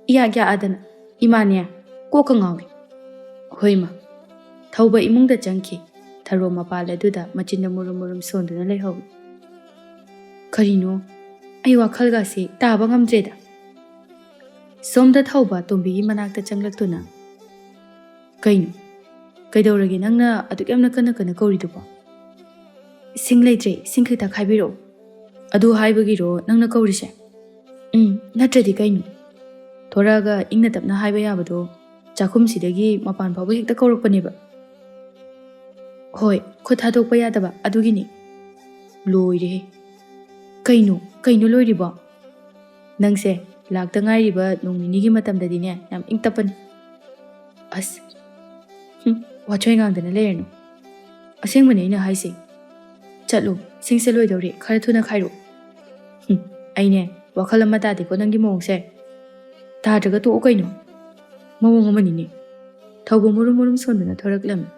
ꯏꯌꯥꯛ ꯌꯥꯛꯑꯗꯅ ꯏꯃꯥꯅꯦ ꯀꯣꯛꯀ ꯉꯥꯎꯔꯦ ꯍꯣꯏ ꯏꯃꯥ ꯊꯧꯕ ꯏꯃꯨꯡꯗ ꯆꯪꯈꯤ ꯊꯔꯣ ꯃꯄꯥꯜ ꯑꯗꯨꯗ ꯃꯆꯤꯟꯗ ꯃꯨꯔꯨꯝ ꯃꯨꯔꯨꯝ ꯁꯣꯟꯗꯨꯅ ꯂꯩꯍꯧꯏ ꯀꯔꯤꯅꯣ ꯑꯩ ꯋꯥꯈꯜꯒꯁꯦ ꯇꯥꯕ ꯉꯝꯗ꯭ꯔꯦꯗ ꯁꯣꯝꯗ ꯊꯧꯕ ꯇꯣꯝꯕꯤꯒꯤ ꯃꯅꯥꯛꯇ ꯆꯪꯂꯛꯇꯨꯅ ꯀꯩꯅꯣ ꯀꯩꯗꯧꯔꯒꯦ ꯅꯪꯅ ꯑꯗꯨꯛ ꯌꯥꯝꯅ ꯀꯟꯅ ꯀꯧꯔꯤꯗꯨꯕꯣ ꯏꯁꯤꯡ ꯂꯩꯇ꯭ꯔꯦ ꯏꯁꯤꯡ ꯈꯤꯇ ꯈꯥꯏꯕꯤꯔꯛꯑꯣ ꯑꯗꯨ ꯍꯥꯏꯕꯒꯤꯔꯣ ꯅꯪꯅ ꯀꯧꯔꯤꯁꯦ ꯅꯠꯇ꯭ꯔꯗꯤ ꯀꯩꯅꯣ ꯊꯣꯔꯛꯑꯒ ꯏꯪꯅ ꯇꯞꯅ ꯍꯥꯏꯕ ꯌꯥꯕꯗꯣ ꯆꯥꯛꯈꯨꯝꯁꯤꯗꯒꯤ ꯃꯄꯥꯟ ꯐꯥꯎꯕ ꯍꯦꯛꯇ ꯀꯧꯔꯛꯄꯅꯦꯕ ꯍꯣꯏ ꯈꯨꯠ ꯊꯥꯗꯣꯛꯄ ꯌꯥꯗꯕ ꯑꯗꯨꯒꯤꯅꯤ ꯂꯣꯏꯔꯦꯍꯦ ꯀꯩꯅꯣ ꯂꯣꯏꯔꯤꯕꯣ ꯅꯪꯁꯦ ꯂꯥꯛꯇ ꯉꯥꯏꯔꯤꯕ ꯅꯣꯡ ꯅꯤꯅꯤꯒꯤ ꯃꯇꯝꯗꯗꯤꯅꯦ ꯌꯥꯝ ꯏꯪ ꯇꯞꯄꯅꯤ. ꯑꯁ, ꯋꯥꯆꯣꯏ ꯉꯥꯡꯗꯅ ꯂꯩꯔꯅꯨ. ꯑꯁꯦꯡꯕꯅꯦ ꯑꯩꯅ ꯍꯥꯏꯁꯦ. ꯆꯠꯂꯣ, ꯁꯤꯡꯁꯦ ꯂꯣꯏꯗꯧꯔꯦ, ꯈꯔ ꯊꯨꯅ ꯈꯥꯏꯔꯣ. ꯑꯩꯅꯦ ꯋꯥꯈꯜ ꯑꯃ ꯇꯥꯗꯦꯀꯣ ꯅꯪꯒꯤ ꯃꯑꯣꯡꯁꯦ. ꯇꯥꯗ꯭ꯔꯒ ꯇꯣꯛꯑꯣ ꯀꯩꯅꯣ. ꯃꯑꯣꯡ ꯑꯃꯅꯤꯅꯦ. ꯊꯧꯕ ꯃꯨꯔꯨꯝ ꯃꯨꯔꯨꯝ ꯁꯣꯟꯗꯨꯅ ꯊꯣꯔꯛꯂꯝꯃꯤ.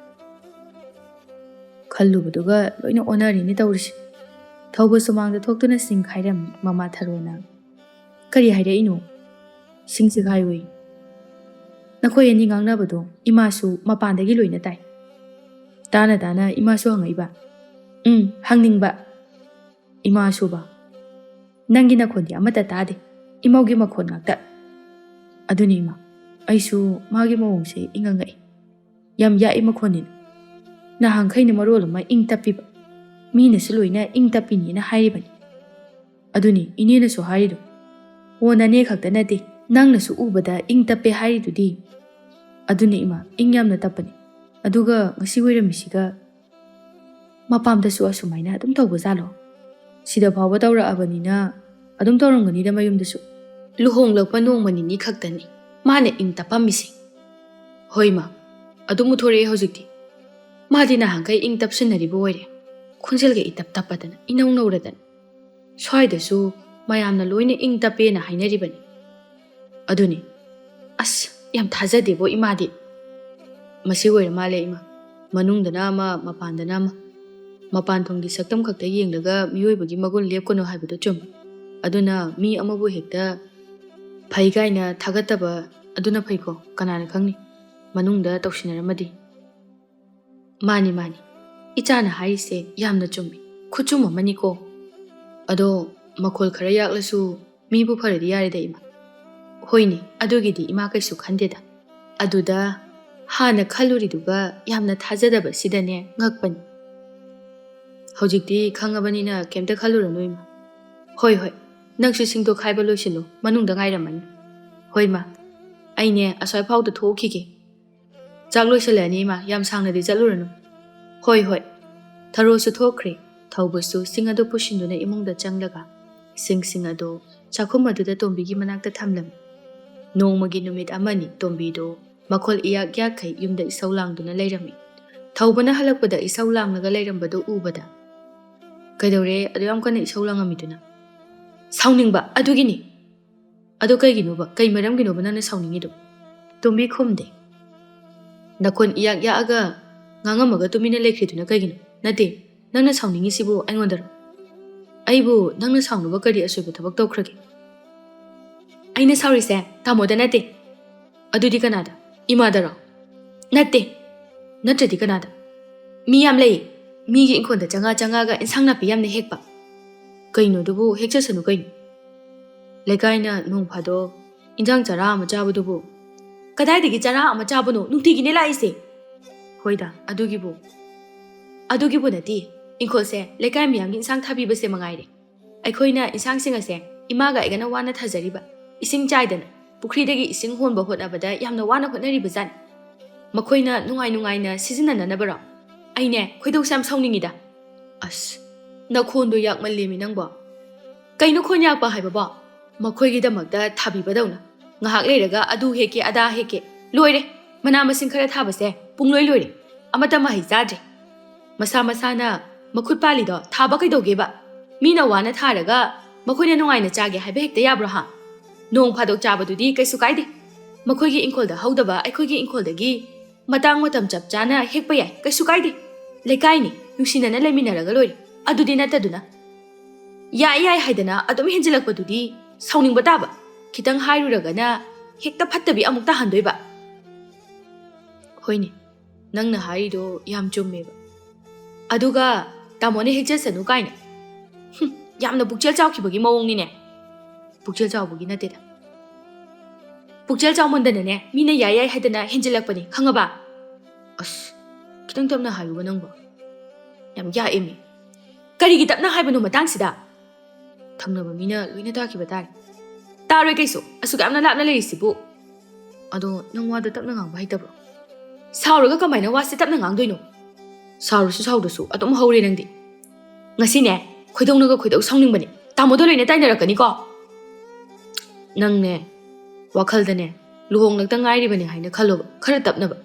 ꯈꯜꯂꯨꯕꯗꯨꯒ ꯂꯣꯏꯅ ꯑꯣꯟꯅꯔꯤꯅꯤ ꯇꯧꯔꯤꯁꯦ. ꯊꯧꯕ ꯁꯨꯃꯥꯡꯗ ꯊꯣꯛꯇꯨꯅ ꯁꯤꯡ ꯈꯥꯏꯔꯝꯃꯤ ꯃꯃꯥ ꯊꯔꯣꯅ. ꯀꯔꯤ ꯍꯥꯏꯔꯛꯏꯅꯣ? ꯁꯤꯡꯁꯦ ꯈꯥꯏꯌꯣꯏ. ꯅꯈꯣꯏ ꯑꯅꯤ ꯉꯥꯡꯅꯕꯗꯣ ꯏꯃꯥꯁꯨ ꯃꯄꯥꯟꯗꯒꯤ ꯂꯣꯏꯅ ꯇꯥꯏ. ꯇꯥꯅ ꯇꯥꯅ ꯏꯃꯥꯁꯨ ꯍꯪꯉꯛꯏꯕ. ꯍꯪꯅꯤꯡꯕ. ꯏꯃꯥꯁꯨꯕ. ꯅꯪꯒꯤ ꯅꯈꯣꯟꯗꯤ ꯑꯃꯠꯇ ꯇꯥꯗꯦ. ꯏꯃꯧꯒꯤ ꯃꯈꯣꯟ ꯉꯥꯛꯇ. ꯑꯗꯨꯅꯤ ꯏꯃꯥ, ꯑꯩꯁꯨ ꯃꯥꯒꯤ ꯃꯑꯣꯡꯁꯦ ꯏꯉꯛꯉꯛꯏ. ꯌꯥꯝ ꯌꯥꯛꯏ ꯃꯈꯣꯟꯅꯤꯅ. ꯅꯍꯥꯟꯈꯩꯅ ꯃꯔꯣꯜ ꯑꯃ ꯏꯪ ꯇꯞꯄꯤꯕ. ꯃꯤꯅꯁꯨ ꯂꯣꯏꯅ ꯏꯪ ꯇꯞꯄꯤꯅꯦꯅ ꯍꯥꯏꯔꯤꯕꯅꯤ. ꯑꯗꯨꯅꯤ ꯏꯅꯦꯅꯁꯨ ꯍꯥꯏꯔꯤꯗꯣ. ꯑꯣ, ꯅꯅꯦ ꯈꯛꯇ ꯅꯠꯇꯦ, ꯅꯪꯅꯁꯨ ꯎꯕꯗ ꯏꯪ ꯇꯞꯄꯦ ꯍꯥꯏꯔꯤꯗꯨꯗꯤ. ꯑꯗꯨꯅꯤ ꯏꯃꯥ, ꯏꯪ ꯌꯥꯝꯅ ꯇꯞꯄꯅꯤ. ꯑꯗꯨꯒ ꯉꯁꯤ ꯑꯣꯏꯔꯝꯃꯤꯁꯤꯒ ꯃꯄꯥꯝꯗꯁꯨ ꯑꯁꯨꯃꯥꯏꯅ ꯑꯗꯨꯝ ꯇꯧꯕꯖꯥꯠꯂꯣ? ꯁꯤꯗ ꯐꯥꯎꯕ ꯇꯧꯔꯛꯑꯕꯅꯤꯅ ꯑꯗꯨꯝ ꯇꯧꯔꯝꯒꯅꯤꯗ ꯃꯌꯨꯝꯗꯁꯨ. ꯂꯨꯍꯣꯡꯂꯛꯄ ꯅꯣꯡꯃ ꯅꯤꯅꯤ ꯈꯛꯇꯅꯤ ꯃꯥꯅ ꯏꯪ ꯇꯞꯄꯝꯃꯤꯁꯦ. ꯍꯣꯏ ꯃꯥ, ꯑꯗꯨꯝ ꯎꯊꯣꯔꯛꯑꯦ ꯍꯧꯖꯤꯛꯇꯤ. ꯃꯥꯗꯤ ꯅꯍꯥꯟꯈꯩ ꯏꯪ ꯇꯞꯁꯤꯟꯅꯔꯤꯕ ꯑꯣꯏꯔꯦ. ꯈꯣꯟꯖꯦꯜꯒ ꯏꯇꯞ ꯇꯞꯄꯗꯅ, ꯏꯅꯧ ꯅꯧꯔꯗꯅ. ꯁ꯭ꯋꯥꯏꯗꯁꯨ ꯃꯌꯥꯝꯅ ꯂꯣꯏꯅ ꯏꯪ ꯇꯞꯄꯦꯅ ꯍꯥꯏꯅꯔꯤꯕꯅꯤ. ꯑꯗꯨꯅꯤ. ꯑꯁ, ꯌꯥꯝ ꯊꯥꯖꯗꯦꯕꯣ ꯏꯃꯥꯗꯤ. ꯃꯁꯤ ꯑꯣꯏꯔ ꯃꯥꯜꯂꯦ ꯏꯃꯥ. ꯃꯅꯨꯡꯗꯅ ꯑꯃ, ꯃꯄꯥꯟꯗꯅ ꯑꯃ. ꯃꯄꯥꯟ ꯊꯣꯡꯒꯤ ꯁꯛꯇꯝ ꯈꯛꯇ ꯌꯦꯡꯂꯒ ꯃꯤꯑꯣꯏꯕꯒꯤ ꯃꯒꯨꯟ ꯂꯦꯞꯀꯅꯨ ꯍꯥꯏꯕꯗꯨ ꯆꯨꯝꯃꯤ. ꯑꯗꯨꯅ ꯃꯤ ꯑꯃꯕꯨ ꯍꯦꯛꯇ ꯐꯩ ꯀꯥꯏꯅ ꯊꯥꯒꯠꯇꯕ ꯑꯗꯨꯅ ꯐꯩꯀꯣ, ꯀꯅꯥꯅ ꯈꯪꯅꯤ ꯃꯅꯨꯡꯗ ꯇꯧꯁꯤꯟꯅꯔꯝꯃꯗꯤ. ꯃꯥꯅꯤ ꯃꯥꯅꯤ, ꯏꯆꯥꯅ ꯍꯥꯏꯔꯤꯁꯦ ꯌꯥꯝꯅ ꯆꯨꯝꯃꯤ. ꯈꯨꯆꯨꯝ ꯑꯃꯅꯤꯀꯣ. ꯑꯗꯣ ꯃꯈꯣꯜ ꯈꯔ ꯌꯥꯛꯂꯁꯨ ꯃꯤꯕꯨ ꯐꯔꯗꯤ ꯌꯥꯔꯦꯗ ꯏꯃꯥ. ꯍꯣꯏꯅꯦ, ꯑꯗꯨꯒꯤꯗꯤ ꯏꯃꯥ ꯀꯩꯁꯨ ꯈꯟꯗꯦꯗ. ꯑꯗꯨꯗ ꯍꯥꯟꯅ ꯈꯜꯂꯨꯔꯤꯗꯨꯒ ꯌꯥꯝꯅ ꯊꯥꯖꯗꯕꯁꯤꯗꯅꯦ ꯉꯛꯄꯅꯤ. ꯍꯧꯖꯤꯛꯇꯤ ꯈꯪꯉꯕꯅꯤꯅ ꯀꯩꯝꯇ ꯈꯜꯂꯨꯔꯅꯨ ꯏꯃꯥ. ꯍꯣꯏ ꯍꯣꯏ, ꯅꯪꯁꯨ ꯁꯤꯡꯗꯣ ꯈꯥꯏꯕ ꯂꯣꯏꯁꯤꯜꯂꯨ, ꯃꯅꯨꯡꯗ ꯉꯥꯏꯔꯝꯃꯅꯤ. ꯍꯣꯏ ꯃꯥ, ꯑꯩꯅꯦ ꯑꯁ꯭ꯋꯥꯏꯐꯥꯎꯗ ꯊꯣꯛꯈꯤꯒꯦ. ꯆꯥꯛ ꯂꯣꯏꯁꯤꯜꯂꯛꯑꯅꯤ ꯏꯃꯥ, ꯌꯥꯝ ꯁꯥꯡꯅꯗꯤ ꯆꯠꯂꯨꯔꯅꯨ. ꯍꯣꯏ ꯍꯣꯏ. ꯊꯔꯣꯁꯨ ꯊꯣꯛꯈ꯭ꯔꯦ. ꯊꯧꯕꯁꯨ ꯁꯤꯡ ꯑꯗꯨ ꯄꯨꯁꯤꯟꯗꯨꯅ ꯏꯃꯨꯡꯗ ꯆꯪꯂꯒ ꯁꯤꯡ ꯑꯗꯨ ꯆꯥꯛꯈꯨꯝ ꯑꯗꯨꯗ ꯇꯣꯝꯕꯤꯒꯤ ꯃꯅꯥꯛꯇ ꯊꯝꯂꯝꯃꯤ. ꯅꯣꯡꯃꯒꯤ ꯅꯨꯃꯤꯠ ꯑꯃꯅꯤ ꯇꯣꯝꯕꯤꯗꯣ ꯃꯈꯣꯜ ꯏꯌꯥꯛ ꯌꯥꯛꯈꯩ ꯌꯨꯝꯗ ꯏꯁꯧ ꯂꯥꯡꯗꯨꯅ ꯂꯩꯔꯝꯃꯤ. ꯊꯧꯕꯅ ꯍꯜꯂꯛꯄꯗ ꯏꯁꯧ ꯂꯥꯡꯂꯒ ꯂꯩꯔꯝꯕꯗꯨ ꯎꯕꯗ, ꯀꯩꯗꯧꯔꯦ ꯑꯗꯨ ꯌꯥꯝ ꯀꯟꯅ ꯏꯁꯧ ꯂꯥꯡꯉꯝꯃꯤꯗꯨꯅ? ꯁꯥꯎꯅꯤꯡꯕ, ꯑꯗꯨꯒꯤꯅꯤ. ꯑꯗꯨ ꯀꯩꯒꯤꯅꯣꯕ, ꯀꯩ ꯃꯔꯝꯒꯤꯅꯣꯕ ꯅꯪꯅ ꯁꯥꯎꯅꯤꯡꯉꯤꯗꯣ? ꯇꯣꯝꯕꯤ ꯈꯨꯝꯗꯦ. ꯅꯈꯣꯟ ꯏꯌꯥꯛ ꯌꯥꯛꯑꯒ ꯉꯥꯡꯉꯝꯃꯒ ꯇꯨꯃꯤꯟꯅ ꯂꯩꯈ꯭ꯔꯤꯗꯨꯅ ꯀꯩꯒꯤꯅꯣ? ꯅꯠꯇꯦ, ꯅꯪꯅ ꯁꯥꯎꯅꯤꯡꯉꯤꯁꯤꯕꯨ ꯑꯩꯉꯣꯟꯗꯔꯣ? ꯑꯩꯕꯨ ꯅꯪꯅ ꯁꯥꯎꯅꯕ ꯀꯔꯤ ꯑꯁꯣꯏꯕ ꯊꯕꯛ ꯇꯧꯈ꯭ꯔꯒꯦ? ꯑꯩꯅ ꯁꯥꯎꯔꯤꯁꯦ ꯇꯥꯃꯣꯗ ꯅꯠꯇꯦ. ꯑꯗꯨꯗꯤ ꯀꯅꯥꯗ? ꯏꯃꯥꯗꯔꯣ? ꯅꯠꯇꯦ. ꯅꯠꯇ꯭ꯔꯗꯤ ꯀꯅꯥꯗ? ꯃꯤ ꯌꯥꯝ ꯂꯩꯌꯦ. ꯃꯤꯒꯤ ꯏꯪꯈꯣꯜꯗ ꯆꯪꯉꯒ ꯏꯟꯁꯥꯡ ꯅꯥꯄꯤ ꯌꯥꯝꯅ ꯍꯦꯛꯄ. ꯀꯩꯅꯣ ꯑꯗꯨꯕꯨ ꯍꯦꯛꯆꯁꯅꯨ ꯀꯩꯅꯣ? ꯂꯩꯀꯥꯏꯅ ꯅꯣꯡ ꯐꯥꯗꯣꯛ ꯏꯟꯖꯥꯡ ꯆꯔꯥ ꯑꯃ ꯆꯥꯕꯗꯨꯕꯨ. ꯀꯗꯥꯏꯗꯒꯤ ꯆꯔꯥ ꯑꯃ ꯆꯥꯕꯅꯣ? ꯅꯨꯡꯇꯤꯒꯤꯅꯦ ꯂꯥꯛꯏꯁꯦ. ꯍꯣꯏꯗ, ꯑꯗꯨꯒꯤꯕꯨ ꯅꯠꯇꯦ. ꯏꯪꯈꯣꯜꯁꯦ ꯂꯩꯀꯥꯏ ꯃꯤꯌꯥꯝꯒꯤ ꯏꯟꯁꯥꯡ ꯊꯥꯕꯤꯕꯁꯦ ꯃꯉꯥꯏꯔꯦ. ꯑꯩꯈꯣꯏꯅ ꯏꯟꯁꯥꯡꯁꯤꯡ ꯑꯁꯦ ꯏꯃꯥꯒ ꯑꯩꯒꯅ ꯋꯥꯅ ꯊꯥꯖꯔꯤꯕ. ꯏꯁꯤꯡ ꯆꯥꯏꯗꯅ, ꯄꯨꯈ꯭ꯔꯤꯗꯒꯤ ꯏꯁꯤꯡ ꯍꯣꯟꯕ ꯍꯣꯠꯅꯕꯗ ꯌꯥꯝꯅ ꯋꯥꯅ ꯍꯣꯠꯅꯔꯤꯕꯖꯥꯠꯅꯤ. ꯃꯈꯣꯏꯅ ꯅꯨꯡꯉꯥꯏꯅ ꯁꯤꯖꯤꯟꯅꯅꯕꯔꯣ? ꯑꯩꯅꯦ ꯈꯣꯏꯗꯧꯁꯦ ꯌꯥꯝ ꯁꯥꯎꯅꯤꯡꯉꯤꯗ. ꯑꯁ, ꯅꯈꯣꯟꯗꯣ ꯌꯥꯛꯃꯜꯂꯦꯃꯤ ꯅꯪꯕꯣ. ꯀꯩꯅꯣ ꯈꯣꯟ ꯌꯥꯛꯄ ꯍꯥꯏꯕꯕꯣ? ꯃꯈꯣꯏꯒꯤꯗꯃꯛꯇ ꯊꯥꯕꯤꯕꯗꯧꯅ. ꯉꯥꯏꯍꯥꯛ ꯂꯩꯔꯒ ꯑꯗꯨ ꯍꯦꯛꯀꯦ ꯑꯗꯥ ꯍꯦꯛꯀꯦ. ꯂꯣꯏꯔꯦ. ꯃꯅꯥ ꯃꯁꯤꯡ ꯈꯔ ꯊꯥꯕꯁꯦ ꯄꯨꯡꯂꯣꯏ ꯂꯣꯏꯔꯦ. ꯑꯃꯠꯇ ꯃꯍꯩ ꯆꯥꯗ꯭ꯔꯦ. ꯃꯁꯥꯅ ꯃꯈꯨꯠ ꯄꯥꯜꯂꯤꯗꯣ ꯊꯥꯕ ꯀꯩꯗꯧꯒꯦꯕ? ꯃꯤꯅ ꯋꯥꯅ ꯊꯥꯔꯒ ꯃꯈꯣꯏꯅ ꯅꯨꯡꯉꯥꯏꯅ ꯆꯥꯒꯦ ꯍꯥꯏꯕ ꯍꯦꯛꯇ ꯌꯥꯕ꯭ꯔꯣ ꯍꯥ? ꯅꯣꯡ ꯐꯥꯗꯣꯛ ꯆꯥꯕꯗꯨꯗꯤ ꯀꯩꯁꯨ ꯀꯥꯏꯗꯦ. ꯃꯈꯣꯏꯒꯤ ꯏꯪꯈꯣꯜꯗ ꯍꯧꯗꯕ ꯑꯩꯈꯣꯏꯒꯤ ꯏꯪꯈꯣꯜꯗꯒꯤ ꯃꯇꯥꯡ ꯃꯇꯝ ꯆꯞ ꯆꯥꯅ ꯍꯦꯛꯄ ꯌꯥꯏ, ꯀꯩꯁꯨ ꯀꯥꯏꯗꯦ. ꯂꯩꯀꯥꯏꯅꯤ, ꯅꯨꯡꯁꯤꯅꯅ ꯂꯩꯃꯤꯟꯅꯔꯒ ꯂꯣꯏꯔꯦ. ꯑꯗꯨꯗꯤ ꯅꯠꯇꯗꯨꯅ ꯌꯥꯏ ꯍꯥꯏꯗꯅ ꯑꯗꯨꯝ ꯍꯦꯟꯖꯤꯜꯂꯛꯄꯗꯨꯗꯤ ꯁꯥꯎꯅꯤꯡꯕ ꯇꯥꯕ. ꯈꯤꯇꯪ ꯍꯥꯏꯔꯨꯔꯒꯅ ꯍꯦꯛꯇ ꯐꯠꯇꯕꯤ ꯑꯃꯨꯛ ꯇꯥꯍꯟꯗꯣꯏꯕ. ꯍꯣꯏꯅꯦ, ꯅꯪꯅ ꯍꯥꯏꯔꯤꯗꯣ ꯌꯥꯝ ꯆꯨꯝꯃꯦꯕ. ꯑꯗꯨꯒ ꯇꯥꯃꯣꯅ ꯍꯦꯛꯆꯁꯅꯨ ꯀꯥꯏꯅ. ꯌꯥꯝꯅ ꯄꯨꯛꯆꯦꯜ ꯆꯥꯎꯈꯤꯕꯒꯤ ꯃꯑꯣꯡꯅꯤꯅꯦ. ꯄꯨꯛꯆꯦꯜ ꯆꯥꯎꯕꯒꯤ ꯅꯠꯇꯦꯗ. ꯄꯨꯛꯆꯦꯜ ꯆꯥꯎꯃꯟꯗꯅꯅꯦ ꯃꯤꯅ ꯌꯥꯏ ꯍꯥꯏꯗꯅ ꯍꯦꯟꯖꯤꯜꯂꯛꯄꯅꯤ, ꯈꯪꯉꯕ? ꯑꯁ, ꯈꯤꯇꯪ ꯇꯞꯅ ꯍꯥꯏꯌꯨꯕ ꯅꯪꯕꯣ. ꯌꯥꯝ ꯌꯥꯛꯑꯦꯃꯤ. ꯀꯔꯤꯒꯤ ꯇꯞꯅ ꯍꯥꯏꯕꯅꯣ ꯃꯇꯥꯡꯁꯤꯗ? ꯊꯪꯅꯕ ꯃꯤꯅ ꯂꯣꯏꯅ ꯇꯥꯈꯤꯕ ꯇꯥꯔꯦ. ꯇꯥꯔꯣꯏ ꯀꯩꯁꯨ, ꯑꯁꯨꯛ ꯌꯥꯝꯅ ꯂꯥꯞꯅ ꯂꯩꯔꯤꯁꯤꯕꯨ. ꯑꯗꯣ ꯅꯪ ꯋꯥꯗꯣ ꯇꯞꯅ ꯉꯥꯡꯕ ꯍꯩꯇꯕ꯭ꯔꯣ? ꯁꯥꯎꯔꯒ ꯀꯃꯥꯏꯅ ꯋꯥꯁꯦ ꯇꯞꯅ ꯉꯥꯡꯗꯣꯏꯅೋ? ꯁꯥꯎꯔꯁꯨ ꯁꯥꯎꯗ꯭ꯔꯁꯨ ꯑꯗꯨꯝ ꯍꯧꯔꯦ ꯅꯪꯗꯤ. ꯉꯁꯤꯅꯦ ꯈꯣꯏꯗꯧ ꯁꯥꯎꯅꯤꯡꯕꯅꯦ. ꯇꯥꯃꯣꯗꯣ ꯂꯣꯏꯅ ꯇꯥꯏꯅꯔꯛꯀꯅꯤꯀꯣ. ꯅꯪꯅꯦ ꯋꯥꯈꯜꯗꯅꯦ ꯂꯨꯍꯣꯡꯂꯛꯇ ꯉꯥꯏꯔꯤꯕꯅꯦ ꯍꯥꯏꯅ ꯈꯜꯂꯣꯕ ꯈꯔ ꯇꯞꯅꯕ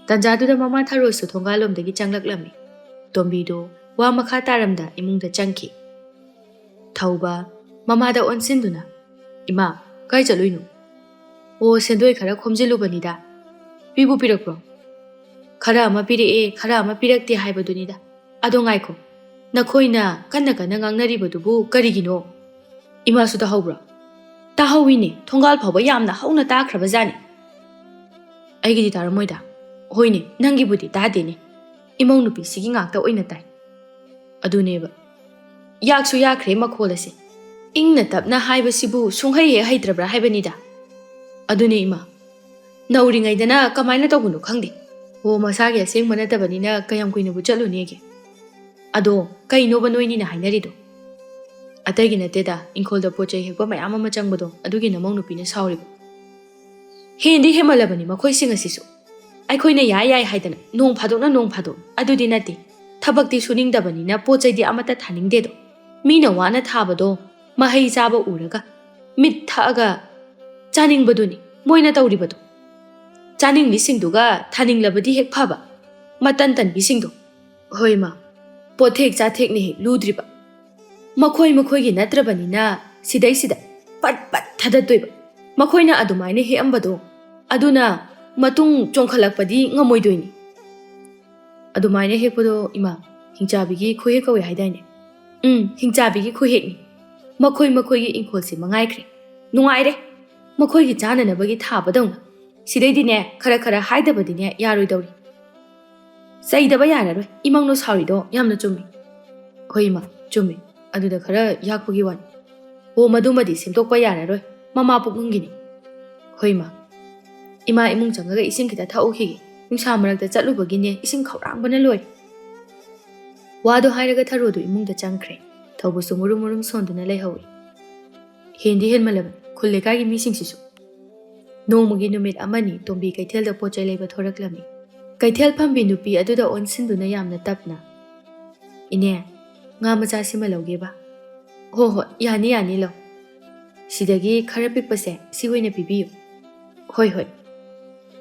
ꯇꯟꯖꯥꯗꯨꯗ ꯃꯃꯥ ꯊꯔꯣꯁꯨ ꯊꯣꯡꯒꯥꯜꯂꯣꯝꯗꯒꯤ ꯆꯪꯂꯛꯂꯝꯃꯤ ꯇꯣꯝꯕꯤꯗꯨ ꯋꯥ ꯃꯈꯥ ꯇꯥꯔꯝꯗ ꯏꯃꯨꯡꯗ ꯆꯪꯈꯤ ꯊꯧꯕ ꯃꯃꯥꯗ ꯑꯣꯟꯁꯤꯟꯗꯨꯅ ꯏꯃꯥ ꯀꯥꯏ ꯆꯠꯂꯨꯏꯅꯣ ꯑꯣ ꯁꯦꯟꯗꯣꯏ ꯈꯔ ꯈꯣꯝꯖꯤꯜꯂꯨꯕꯅꯤꯗ ꯄꯤꯕꯨ ꯄꯤꯔꯛꯄ꯭ꯔꯣ ꯈꯔ ꯑꯃ ꯄꯤꯔꯛꯑꯦ ꯈꯔ ꯑꯃ ꯄꯤꯔꯛꯇꯦ ꯍꯥꯏꯕꯗꯨꯅꯤꯗ ꯑꯗꯣ ꯉꯥꯏꯈꯣ ꯅꯈꯣꯏꯅ ꯀꯟꯅ ꯀꯟꯅ ꯉꯥꯡꯅꯔꯤꯕꯗꯨꯕꯨ ꯀꯔꯤꯒꯤꯅꯣ ꯏꯃꯥꯁꯨ ꯇꯥꯍꯧꯕ꯭ꯔꯣ ꯇꯥꯍꯧꯋꯤꯅꯦ ꯊꯣꯡꯒꯥꯜ ꯐꯥꯎꯕ ꯌꯥꯝꯅ ꯍꯧꯅ ꯇꯥꯈ꯭ꯔꯕꯖꯥꯠꯅꯤ ꯑꯩꯒꯤꯗꯤ ꯇꯥꯔꯝꯃꯣꯏꯗ ꯍꯣꯏꯅꯦ ꯅꯪꯒꯤꯕꯨꯗꯤ ꯇꯥꯗꯦꯅꯦ ꯏꯃꯧ ꯅꯨꯄꯤꯁꯤꯒꯤ ꯉꯥꯛꯇ ꯑꯣꯏꯅ ꯇꯥꯏ ꯑꯗꯨꯅꯦꯕ ꯌꯥꯛꯁꯨ ꯌꯥꯈ꯭ꯔꯦ ꯃꯈꯣꯜ ꯑꯁꯦ ꯏꯪꯅ ꯇꯞꯅ ꯍꯥꯏꯕꯁꯤꯕꯨ ꯁꯨꯡꯍꯩ ꯍꯦꯛ ꯍꯩꯇ꯭ꯔꯕ꯭ꯔꯥ ꯍꯥꯏꯕꯅꯤꯗ ꯑꯗꯨꯅꯦ ꯏꯃꯥ ꯅꯧꯔꯤꯉꯩꯗꯅ ꯀꯃꯥꯏꯅ ꯇꯧꯕꯅꯣ ꯈꯪꯗꯦ ꯑꯣ ꯃꯁꯥꯒꯤ ꯑꯁꯦꯡꯕ ꯅꯠꯇꯕꯅꯤꯅ ꯀꯌꯥꯝ ꯀꯨꯏꯅꯕꯨ ꯆꯠꯂꯨꯅꯦꯒꯦ ꯑꯗꯣ ꯀꯩꯅꯣꯕ ꯅꯣꯏꯅꯤꯅ ꯍꯥꯏꯅꯔꯤꯗꯣ ꯑꯇꯩꯒꯤ ꯅꯠꯇꯦꯗ ꯏꯪꯈꯣꯜꯗ ꯄꯣꯠ ꯆꯩ ꯍꯦꯛꯄ ꯃꯌꯥꯝ ꯑꯃ ꯆꯪꯕꯗꯣ ꯑꯗꯨꯒꯤ ꯅꯃꯧ ꯅꯨꯄꯤꯅ ꯁꯥꯎꯔꯤꯕ ꯍꯦꯟꯗꯤ ꯍꯦꯟꯃꯜꯂꯕꯅꯤ ꯃꯈꯣꯏꯁꯤꯡ ꯑꯁꯤꯁꯨ ꯑꯩꯈꯣꯏꯅ ꯌꯥꯏ ꯌꯥꯏ ꯍꯥꯏꯗꯅ ꯅꯣꯡ ꯐꯥꯗꯣꯛꯅ ꯅꯣꯡ ꯐꯥꯗꯣꯛ ꯑꯗꯨꯗꯤ ꯅꯠꯇꯦ ꯊꯕꯛꯇꯤ ꯁꯨꯅꯤꯡꯗꯕꯅꯤꯅ ꯄꯣꯠ ꯆꯩꯗꯤ ꯑꯃꯠꯇ ꯊꯥꯅꯤꯡꯗꯦꯗꯣ ꯃꯤꯅ ꯋꯥꯅ ꯊꯥꯕꯗೋ ꯃꯍꯩ ꯆꯥꯕ ꯎꯔꯒ ꯃꯤꯠ ꯊꯛꯑꯒ ꯆꯥꯅꯤꯡꯕꯗꯨꯅꯤ ꯃꯣꯏꯅ ꯇꯧꯔꯤꯕꯗꯣ ꯆꯥꯅꯤꯡꯂꯤꯁꯤꯡꯗꯨꯒ ꯊꯥꯅꯤꯡꯂꯕꯗꯤ ꯍꯦꯛ ꯐꯕ ꯃꯇꯟ ꯇꯟꯕꯤꯁꯤꯡꯗꯣ ꯍꯣꯏ ꯃꯥ ꯄꯣꯠꯊꯦꯛ ꯆꯥꯊꯦꯛꯅ ꯍꯦꯛ ꯂꯨꯗ꯭ꯔꯤꯕ ꯃꯈꯣꯏꯒꯤ ꯅꯠꯇ꯭ꯔꯕꯅꯤꯅ ꯁꯤꯗꯩꯁꯤꯗ ꯄꯠ ꯄꯠ ꯊꯗꯠꯇꯣꯏꯕ ꯃꯈꯣꯏꯅ ꯑꯗꯨꯃꯥꯏꯅ ꯍꯦꯛꯑꯝꯕꯗꯣ ꯑꯗꯨꯅ ꯃꯇꯨꯡ ꯆꯣꯡꯈꯠꯂꯛꯄꯗꯤ ꯉꯝꯃꯣꯏꯗꯣꯏꯅꯤ ꯑꯗꯨꯃꯥꯏꯅ ꯍꯦꯛꯄꯗꯣ ꯏꯃꯥ ꯍꯤꯡꯆꯥꯕꯤꯒꯤ ꯈꯨꯍꯦꯛ ꯀꯧꯋꯦ ꯍꯥꯏꯗꯥꯏꯅꯦ ꯍꯤꯡꯆꯥꯕꯤꯒꯤ ꯈꯨꯍꯦꯛꯅꯤ ꯃꯈꯣꯏꯒꯤ ꯏꯪꯈꯣꯜꯁꯤ ꯃꯉꯥꯏꯈ꯭ꯔꯦ ꯅꯨꯡꯉꯥꯏꯔꯦ ꯃꯈꯣꯏꯒꯤ ꯆꯥꯅꯅꯕꯒꯤ ꯊꯥꯕꯗꯧꯅ ꯁꯤꯗꯩꯗꯤꯅꯦ ꯈꯔ ꯈꯔ ꯍꯥꯏꯗꯕꯗꯤꯅꯦ ꯌꯥꯔꯣꯏꯗꯧꯔꯤ ꯆꯩꯗꯕ ꯌꯥꯔꯔꯣꯏ ꯏꯃꯧꯅ ꯁꯥꯎꯔꯤꯗꯣ ꯌꯥꯝꯅ ꯆꯨꯝꯃꯤ ꯍꯣꯏ ꯏꯃꯥ ꯆꯨꯝꯃꯤ ꯑꯗꯨꯗ ꯈꯔ ꯌꯥꯛꯄꯒꯤ ꯋꯥꯅꯤ ꯑꯣ ꯃꯗꯨꯃꯗꯤ ꯁꯦꯝꯗꯣꯛꯄ ꯌꯥꯔꯔꯣꯏ ꯃꯃꯥ ꯄꯨꯛꯅꯨꯡꯒꯤꯅꯤ ꯍꯣꯏ ꯏꯃꯥ ꯏꯃꯨꯡ ꯆꯪꯉꯒ ꯏꯁꯤꯡ ꯈꯤꯇ ꯊꯛꯎꯈꯤꯒꯦ ꯅꯨꯡꯁꯥ ꯃꯔꯛꯇ ꯆꯠꯂꯨꯕꯒꯤꯅꯦ ꯏꯁꯤꯡ ꯈꯧꯔꯥꯡꯕꯅ ꯂꯣꯏꯔꯦ ꯋꯥꯗꯣ ꯍꯥꯏꯔꯒ ꯊꯔꯣꯗꯨ ꯏꯃꯨꯡꯗ ꯆꯪꯈ꯭ꯔꯦ ꯊꯧꯕꯁꯨ ꯃꯨꯔꯨꯝ ꯃꯨꯔꯨꯝ ꯁꯣꯟꯗꯨꯅ ꯂꯩꯍꯧꯏ ꯍꯦꯟꯗꯤ ꯍꯦꯟꯃꯜꯂꯕꯅꯤ ꯈꯨꯜ ꯂꯩꯀꯥꯏꯒꯤ ꯃꯤꯁꯤꯡꯁꯤꯁꯨ ꯅꯣꯡꯃꯒꯤ ꯅꯨꯃꯤꯠ ꯑꯃꯅꯤ ꯇꯣꯝꯕꯤ ꯀꯩꯊꯦꯜꯗ ꯄꯣꯠ ꯆꯩ ꯂꯩꯕ ꯊꯣꯔꯛꯂꯝꯃꯤ ꯀꯩꯊꯦꯜ ꯐꯝꯕꯤ ꯅꯨꯄꯤ ꯑꯗꯨꯗ ꯑꯣꯟꯁꯤꯟꯗꯨꯅ ꯌꯥꯝꯅ ꯇꯞꯅ ꯏꯅꯦ ꯉꯥ ꯃꯆꯥꯁꯤꯃ ꯂꯧꯒꯦꯕ ꯍꯣꯏ ꯌꯥꯅꯤ ꯌꯥꯅꯤ ꯂꯧ ꯁꯤꯗꯒꯤ ꯈꯔ ꯄꯤꯛꯄꯁꯦ ꯁꯤ ꯑꯣꯏꯅ ꯄꯤꯕꯤꯌꯨ ꯍꯣꯏ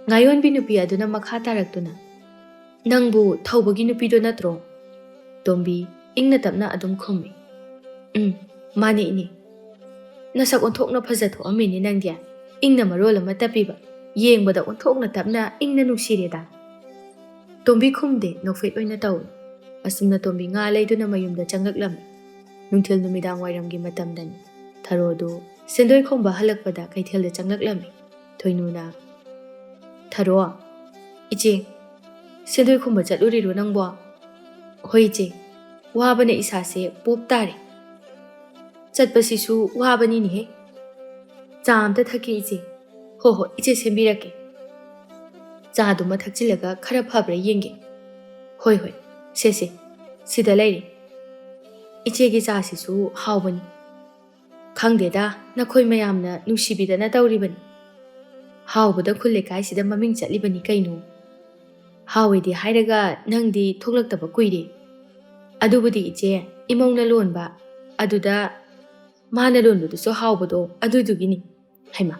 ꯉꯥꯌꯣꯟꯕꯤ ꯅꯨꯄꯤ ꯑꯗꯨꯅ ꯃꯈꯥ ꯇꯥꯔꯛꯇꯨꯅ ꯅꯪꯕꯨ ꯊꯧꯕꯒꯤ ꯅꯨꯄꯤꯗꯣ ꯅꯠꯇ꯭ꯔꯣ ꯇꯣꯝꯕꯤ ꯏꯪꯅ ꯇꯞꯅ ꯑꯗꯨꯝ ꯈꯨꯝꯃꯤ ꯃꯥꯅꯤ ꯏꯅꯦ ꯅꯁꯛ ꯑꯣꯟꯊꯣꯛꯅ ꯐꯖꯊꯣꯛꯑꯝꯃꯤꯅꯦ ꯅꯪꯗꯤ ꯏꯪꯅ ꯃꯔꯣꯜ ꯑꯃ ꯇꯞꯄꯤꯕ ꯌꯦꯡꯕꯗ ꯑꯣꯟꯊꯣꯛꯅ ꯇꯞꯅ ꯏꯪꯅ ꯅꯨꯡꯁꯤꯔꯦꯗ ꯇꯣꯝꯕꯤ ꯈꯨꯝꯗꯦ ꯅꯣꯛꯐꯦꯠ ꯑꯣꯏꯅ ꯇꯧꯏ ꯑꯁꯨꯝꯅ ꯇꯣꯝꯕꯤ ꯉꯥ ꯂꯩꯗꯨꯅ ꯃꯌꯨꯝꯗ ꯆꯪꯂꯛꯂꯝꯃꯤ ꯅꯨꯡꯊꯤꯜ ꯅꯨꯃꯤꯗꯥꯡ ꯋꯥꯏꯔꯝꯒꯤ ꯃꯇꯝꯗꯅꯤ ꯊꯔꯣꯗꯨ ꯁꯦꯟꯗꯣꯏ ꯈꯣꯝꯕ ꯍꯜꯂꯛꯄꯗ ꯀꯩꯊꯦꯜꯗ ꯆꯪꯂꯛꯂꯝꯃꯤ ꯊꯣꯏꯅꯨꯅ ꯊꯔꯣ ꯏꯆꯦ ꯁꯦꯟꯗꯣꯏ ꯈꯣꯝꯕ ꯆꯠꯂꯨꯔꯤꯔꯣ ꯅꯪꯕꯣ ꯍꯣꯏ ꯏꯆꯦ ꯋꯥꯕꯅ ꯏꯁꯥꯁꯦ ꯄꯣꯞ ꯇꯥꯔꯦ ꯆꯠꯄꯁꯤꯁꯨ ꯋꯥꯕꯅꯤꯅꯦꯍꯦ ꯆꯥ ꯑꯝꯇ ꯊꯛꯀꯦ ꯏꯆꯦ ꯍꯣꯏ ꯏꯆꯦ ꯁꯦꯝꯕꯤꯔꯛꯀꯦ ꯆꯥꯗꯨꯃ ꯊꯛꯆꯤꯜꯂꯒ ꯈꯔ ꯐꯕ꯭ꯔꯥ ꯌꯦꯡꯒꯦ ꯍꯣꯏ ꯁꯦ ꯁꯤꯗ ꯂꯩꯔꯦ ꯏꯆꯦꯒꯤ ꯆꯥꯁꯤꯁꯨ ꯍꯥꯎꯕꯅꯤ ꯈꯪꯗꯦꯗ ꯅꯈꯣꯏ ꯃꯌꯥꯝꯅ ꯅꯨꯡꯁꯤꯕꯤꯗꯅ ꯇꯧꯔꯤꯕꯅꯤ ꯍꯥꯎꯕꯗ ꯈꯨꯜ ꯂꯩꯀꯥꯏꯁꯤꯗ ꯃꯃꯤꯡ ꯆꯠꯂꯤꯕꯅꯤ ꯀꯩꯅꯣ ꯍꯥꯎꯋꯦꯗꯤ ꯍꯥꯏꯔꯒ ꯅꯪꯗꯤ ꯊꯣꯛꯂꯛꯇꯕ ꯀꯨꯏꯔꯦ ꯑꯗꯨꯕꯨꯗꯤ ꯏꯆꯦ ꯏꯃꯧꯅ ꯂꯣꯟꯕ ꯑꯗꯨꯗ ꯃꯥꯅ ꯂꯣꯟꯕꯗꯨꯁꯨ ꯍꯥꯎꯕꯗꯣ ꯑꯗꯨꯗꯨꯒꯤꯅꯤ ꯍꯩꯃꯥ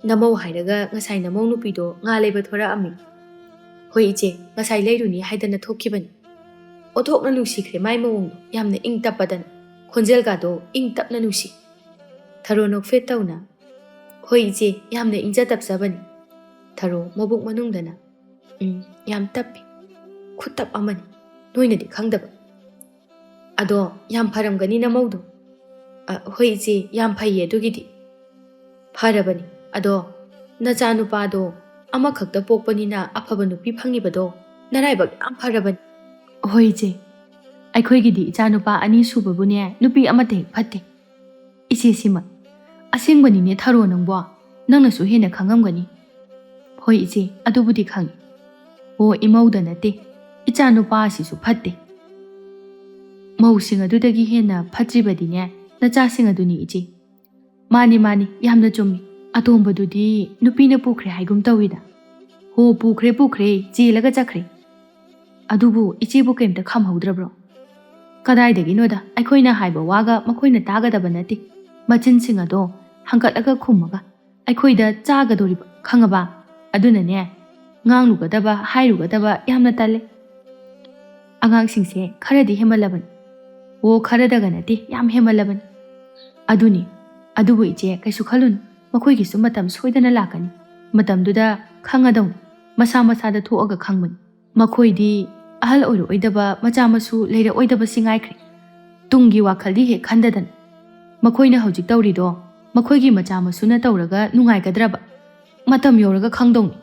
ꯅꯃꯧ ꯍꯥꯏꯔꯒ ꯉꯁꯥꯏ ꯅꯃꯧ ꯅꯨꯄꯤꯗꯣ ꯉꯥ ꯂꯩꯕ ꯊꯣꯔꯛꯑꯝꯃꯤ ꯍꯣꯏ ꯏꯆꯦ ꯉꯁꯥꯏ ꯂꯩꯔꯨꯅꯤ ꯍꯥꯏꯗꯅ ꯊꯣꯛꯈꯤꯕꯅꯤ ꯑꯣꯟꯊꯣꯛꯅ ꯅꯨꯡꯁꯤꯈ꯭ꯔꯦ ꯃꯥꯏ ꯃꯑꯣꯡꯗꯣ ꯌꯥꯝꯅ ꯏꯪ ꯇꯞꯄꯗꯅ ꯈꯣꯟꯖꯦꯜꯒꯗꯣ ꯏꯪ ꯇꯞꯅ ꯅꯨꯡꯁꯤ ꯊꯔꯣ ꯅꯣꯛꯐꯦꯠ ꯇꯧꯅ ꯍꯣꯏ ꯏꯆꯦ ꯌꯥꯝꯅ ꯏꯪꯖ ꯇꯞꯆꯕꯅꯤ ꯊꯔꯣ ꯃꯕꯨꯛ ꯃꯅꯨꯡꯗꯅ ꯌꯥꯝ ꯇꯞꯄꯤ ꯈꯨꯇꯞ ꯑꯃꯅꯤ ꯅꯣꯏꯅꯗꯤ ꯈꯪꯗꯕ ꯑꯗꯣ ꯌꯥꯝ ꯐꯔꯝꯒꯅꯤ ꯅꯃꯧꯗꯣ ꯍꯣꯏ ꯏꯆꯦ ꯌꯥꯝ ꯐꯩꯌꯦ ꯑꯗꯨꯒꯤꯗꯤ ꯐꯔꯕꯅꯤ ꯑꯗꯣ ꯅꯆꯥꯅꯨꯄꯥꯗꯣ ꯑꯃꯈꯛꯇ ꯄꯣꯛꯄꯅꯤꯅ ꯑꯐꯕ ꯅꯨꯄꯤ ꯐꯪꯉꯤꯕꯗꯣ ꯅꯔꯥꯏꯕꯛ ꯌꯥꯝ ꯐꯔꯕꯅꯤ ꯍꯣꯏ ꯏꯆꯦ ꯑꯩꯈꯣꯏꯒꯤꯗꯤ ꯏꯆꯥꯅꯨꯄꯥ 2 ꯁꯨꯕꯕꯨꯅꯦ ꯅꯨꯄꯤ ꯑꯃꯠꯇ ꯍꯦꯛ ꯐꯠꯇꯦ ꯏꯆꯦꯁꯤꯃ ꯑꯁꯦꯡꯕꯅꯤꯅꯦ ꯊꯔꯣ ꯅꯪꯕꯣ ꯅꯪꯅꯁꯨ ꯍꯦꯟꯅ ꯈꯪꯉꯝꯒꯅꯤ ꯍꯣꯏ ꯏꯆꯦ ꯑꯗꯨꯕꯨꯗꯤ ꯈꯪꯉꯤ ꯑꯣ ꯏꯃꯧꯗ ꯅꯠꯇꯦ ꯏꯆꯥꯅꯨꯄꯥ ꯑꯁꯤꯁꯨ ꯐꯠꯇꯦ ꯃꯧꯁꯤꯡ ꯑꯗꯨꯗꯒꯤ ꯍꯦꯟꯅ ꯐꯠꯇ꯭ꯔꯤꯕꯗꯤꯅꯦ ꯅꯆꯥꯁꯤꯡ ꯑꯗꯨꯅꯤ ꯏꯆꯦ ꯃꯥꯅꯤ ꯌꯥꯝꯅ ꯆꯨꯝꯃꯤ ꯑꯇꯣꯝꯕꯗꯨꯗꯤ ꯅꯨꯄꯤꯅ ꯄꯨꯈ꯭ꯔꯦ ꯍꯥꯏꯒꯨꯝ ꯇꯧꯏꯗ ꯍꯣ ꯄꯨꯈ꯭ꯔꯦ ꯆꯦꯜꯂꯒ ꯆꯠꯈ꯭ꯔꯦ ꯑꯗꯨꯕꯨ ꯏꯆꯦꯕꯨ ꯀꯩꯝꯇ ꯈꯝꯍꯧꯗ꯭ꯔꯕ꯭ꯔꯣ ꯀꯗꯥꯏꯗꯒꯤꯅꯣꯗ ꯑꯩꯈꯣꯏꯅ ꯍꯥꯏꯕ ꯋꯥꯒ ꯃꯈꯣꯏꯅ ꯇꯥꯒꯗꯕ ꯅꯠꯇꯦ ꯃꯆꯤꯟꯁꯤꯡ ꯑꯗꯣ ꯍꯪꯀꯠꯂꯒ ꯈꯨꯝꯃꯒ ꯑꯩꯈꯣꯏꯗ ꯆꯥꯒꯗꯣꯔꯤꯕ ꯈꯪꯉꯕ ꯑꯗꯨꯅꯅꯦ ꯉꯥꯡꯂꯨꯒꯗꯕ ꯍꯥꯏꯔꯨꯒꯗꯕ ꯌꯥꯝꯅ ꯇꯜꯂꯦ ꯑꯉꯥꯡꯁꯤꯡꯁꯦ ꯈꯔꯗꯤ ꯍꯦꯃꯜꯂꯕꯅꯤ ꯑꯣ ꯈꯔꯗꯒ ꯅꯠꯇꯦ ꯌꯥꯝ ꯍꯦꯃꯜꯂꯕꯅꯤ ꯑꯗꯨꯅꯤ ꯑꯗꯨꯕꯨ ꯏꯆꯦ ꯀꯩꯁꯨ ꯈꯜꯂꯨꯅꯨ ꯃꯈꯣꯏꯒꯤꯁꯨ ꯃꯇꯝ ꯁꯣꯏꯗꯅ ꯂꯥꯛꯀꯅꯤ ꯃꯇꯝꯗꯨꯗ ꯈꯪꯉꯗꯧꯅꯤ ꯃꯁꯥ ꯃꯁꯥꯗ ꯊꯣꯛꯑꯒ ꯈꯪꯕꯅꯤ ꯃꯈꯣꯏꯗꯤ ꯑꯍꯜ ꯑꯣꯏꯔꯛꯑꯣꯏꯗꯕ ꯃꯆꯥ ꯃꯁꯨ ꯂꯩꯔꯛꯑꯣꯏꯗꯕꯁꯤ ꯉꯥꯏꯈ꯭ꯔꯦ ꯇꯨꯡꯒꯤ ꯋꯥꯈꯜꯗꯤ ꯍꯦꯛ ꯈꯟꯗꯗꯅ ꯃꯈꯣꯏꯅ ꯍꯧꯖꯤꯛ ꯇꯧꯔꯤꯗꯣ ꯃꯈꯣꯏꯒꯤ ꯃꯆꯥ ꯃꯁꯨꯅ ꯇꯧꯔꯒ ꯅꯨꯡꯉꯥꯏꯒꯗ꯭ꯔꯕ ꯃꯇꯝ ꯌꯧꯔꯒ ꯈꯪꯗꯧꯅꯤ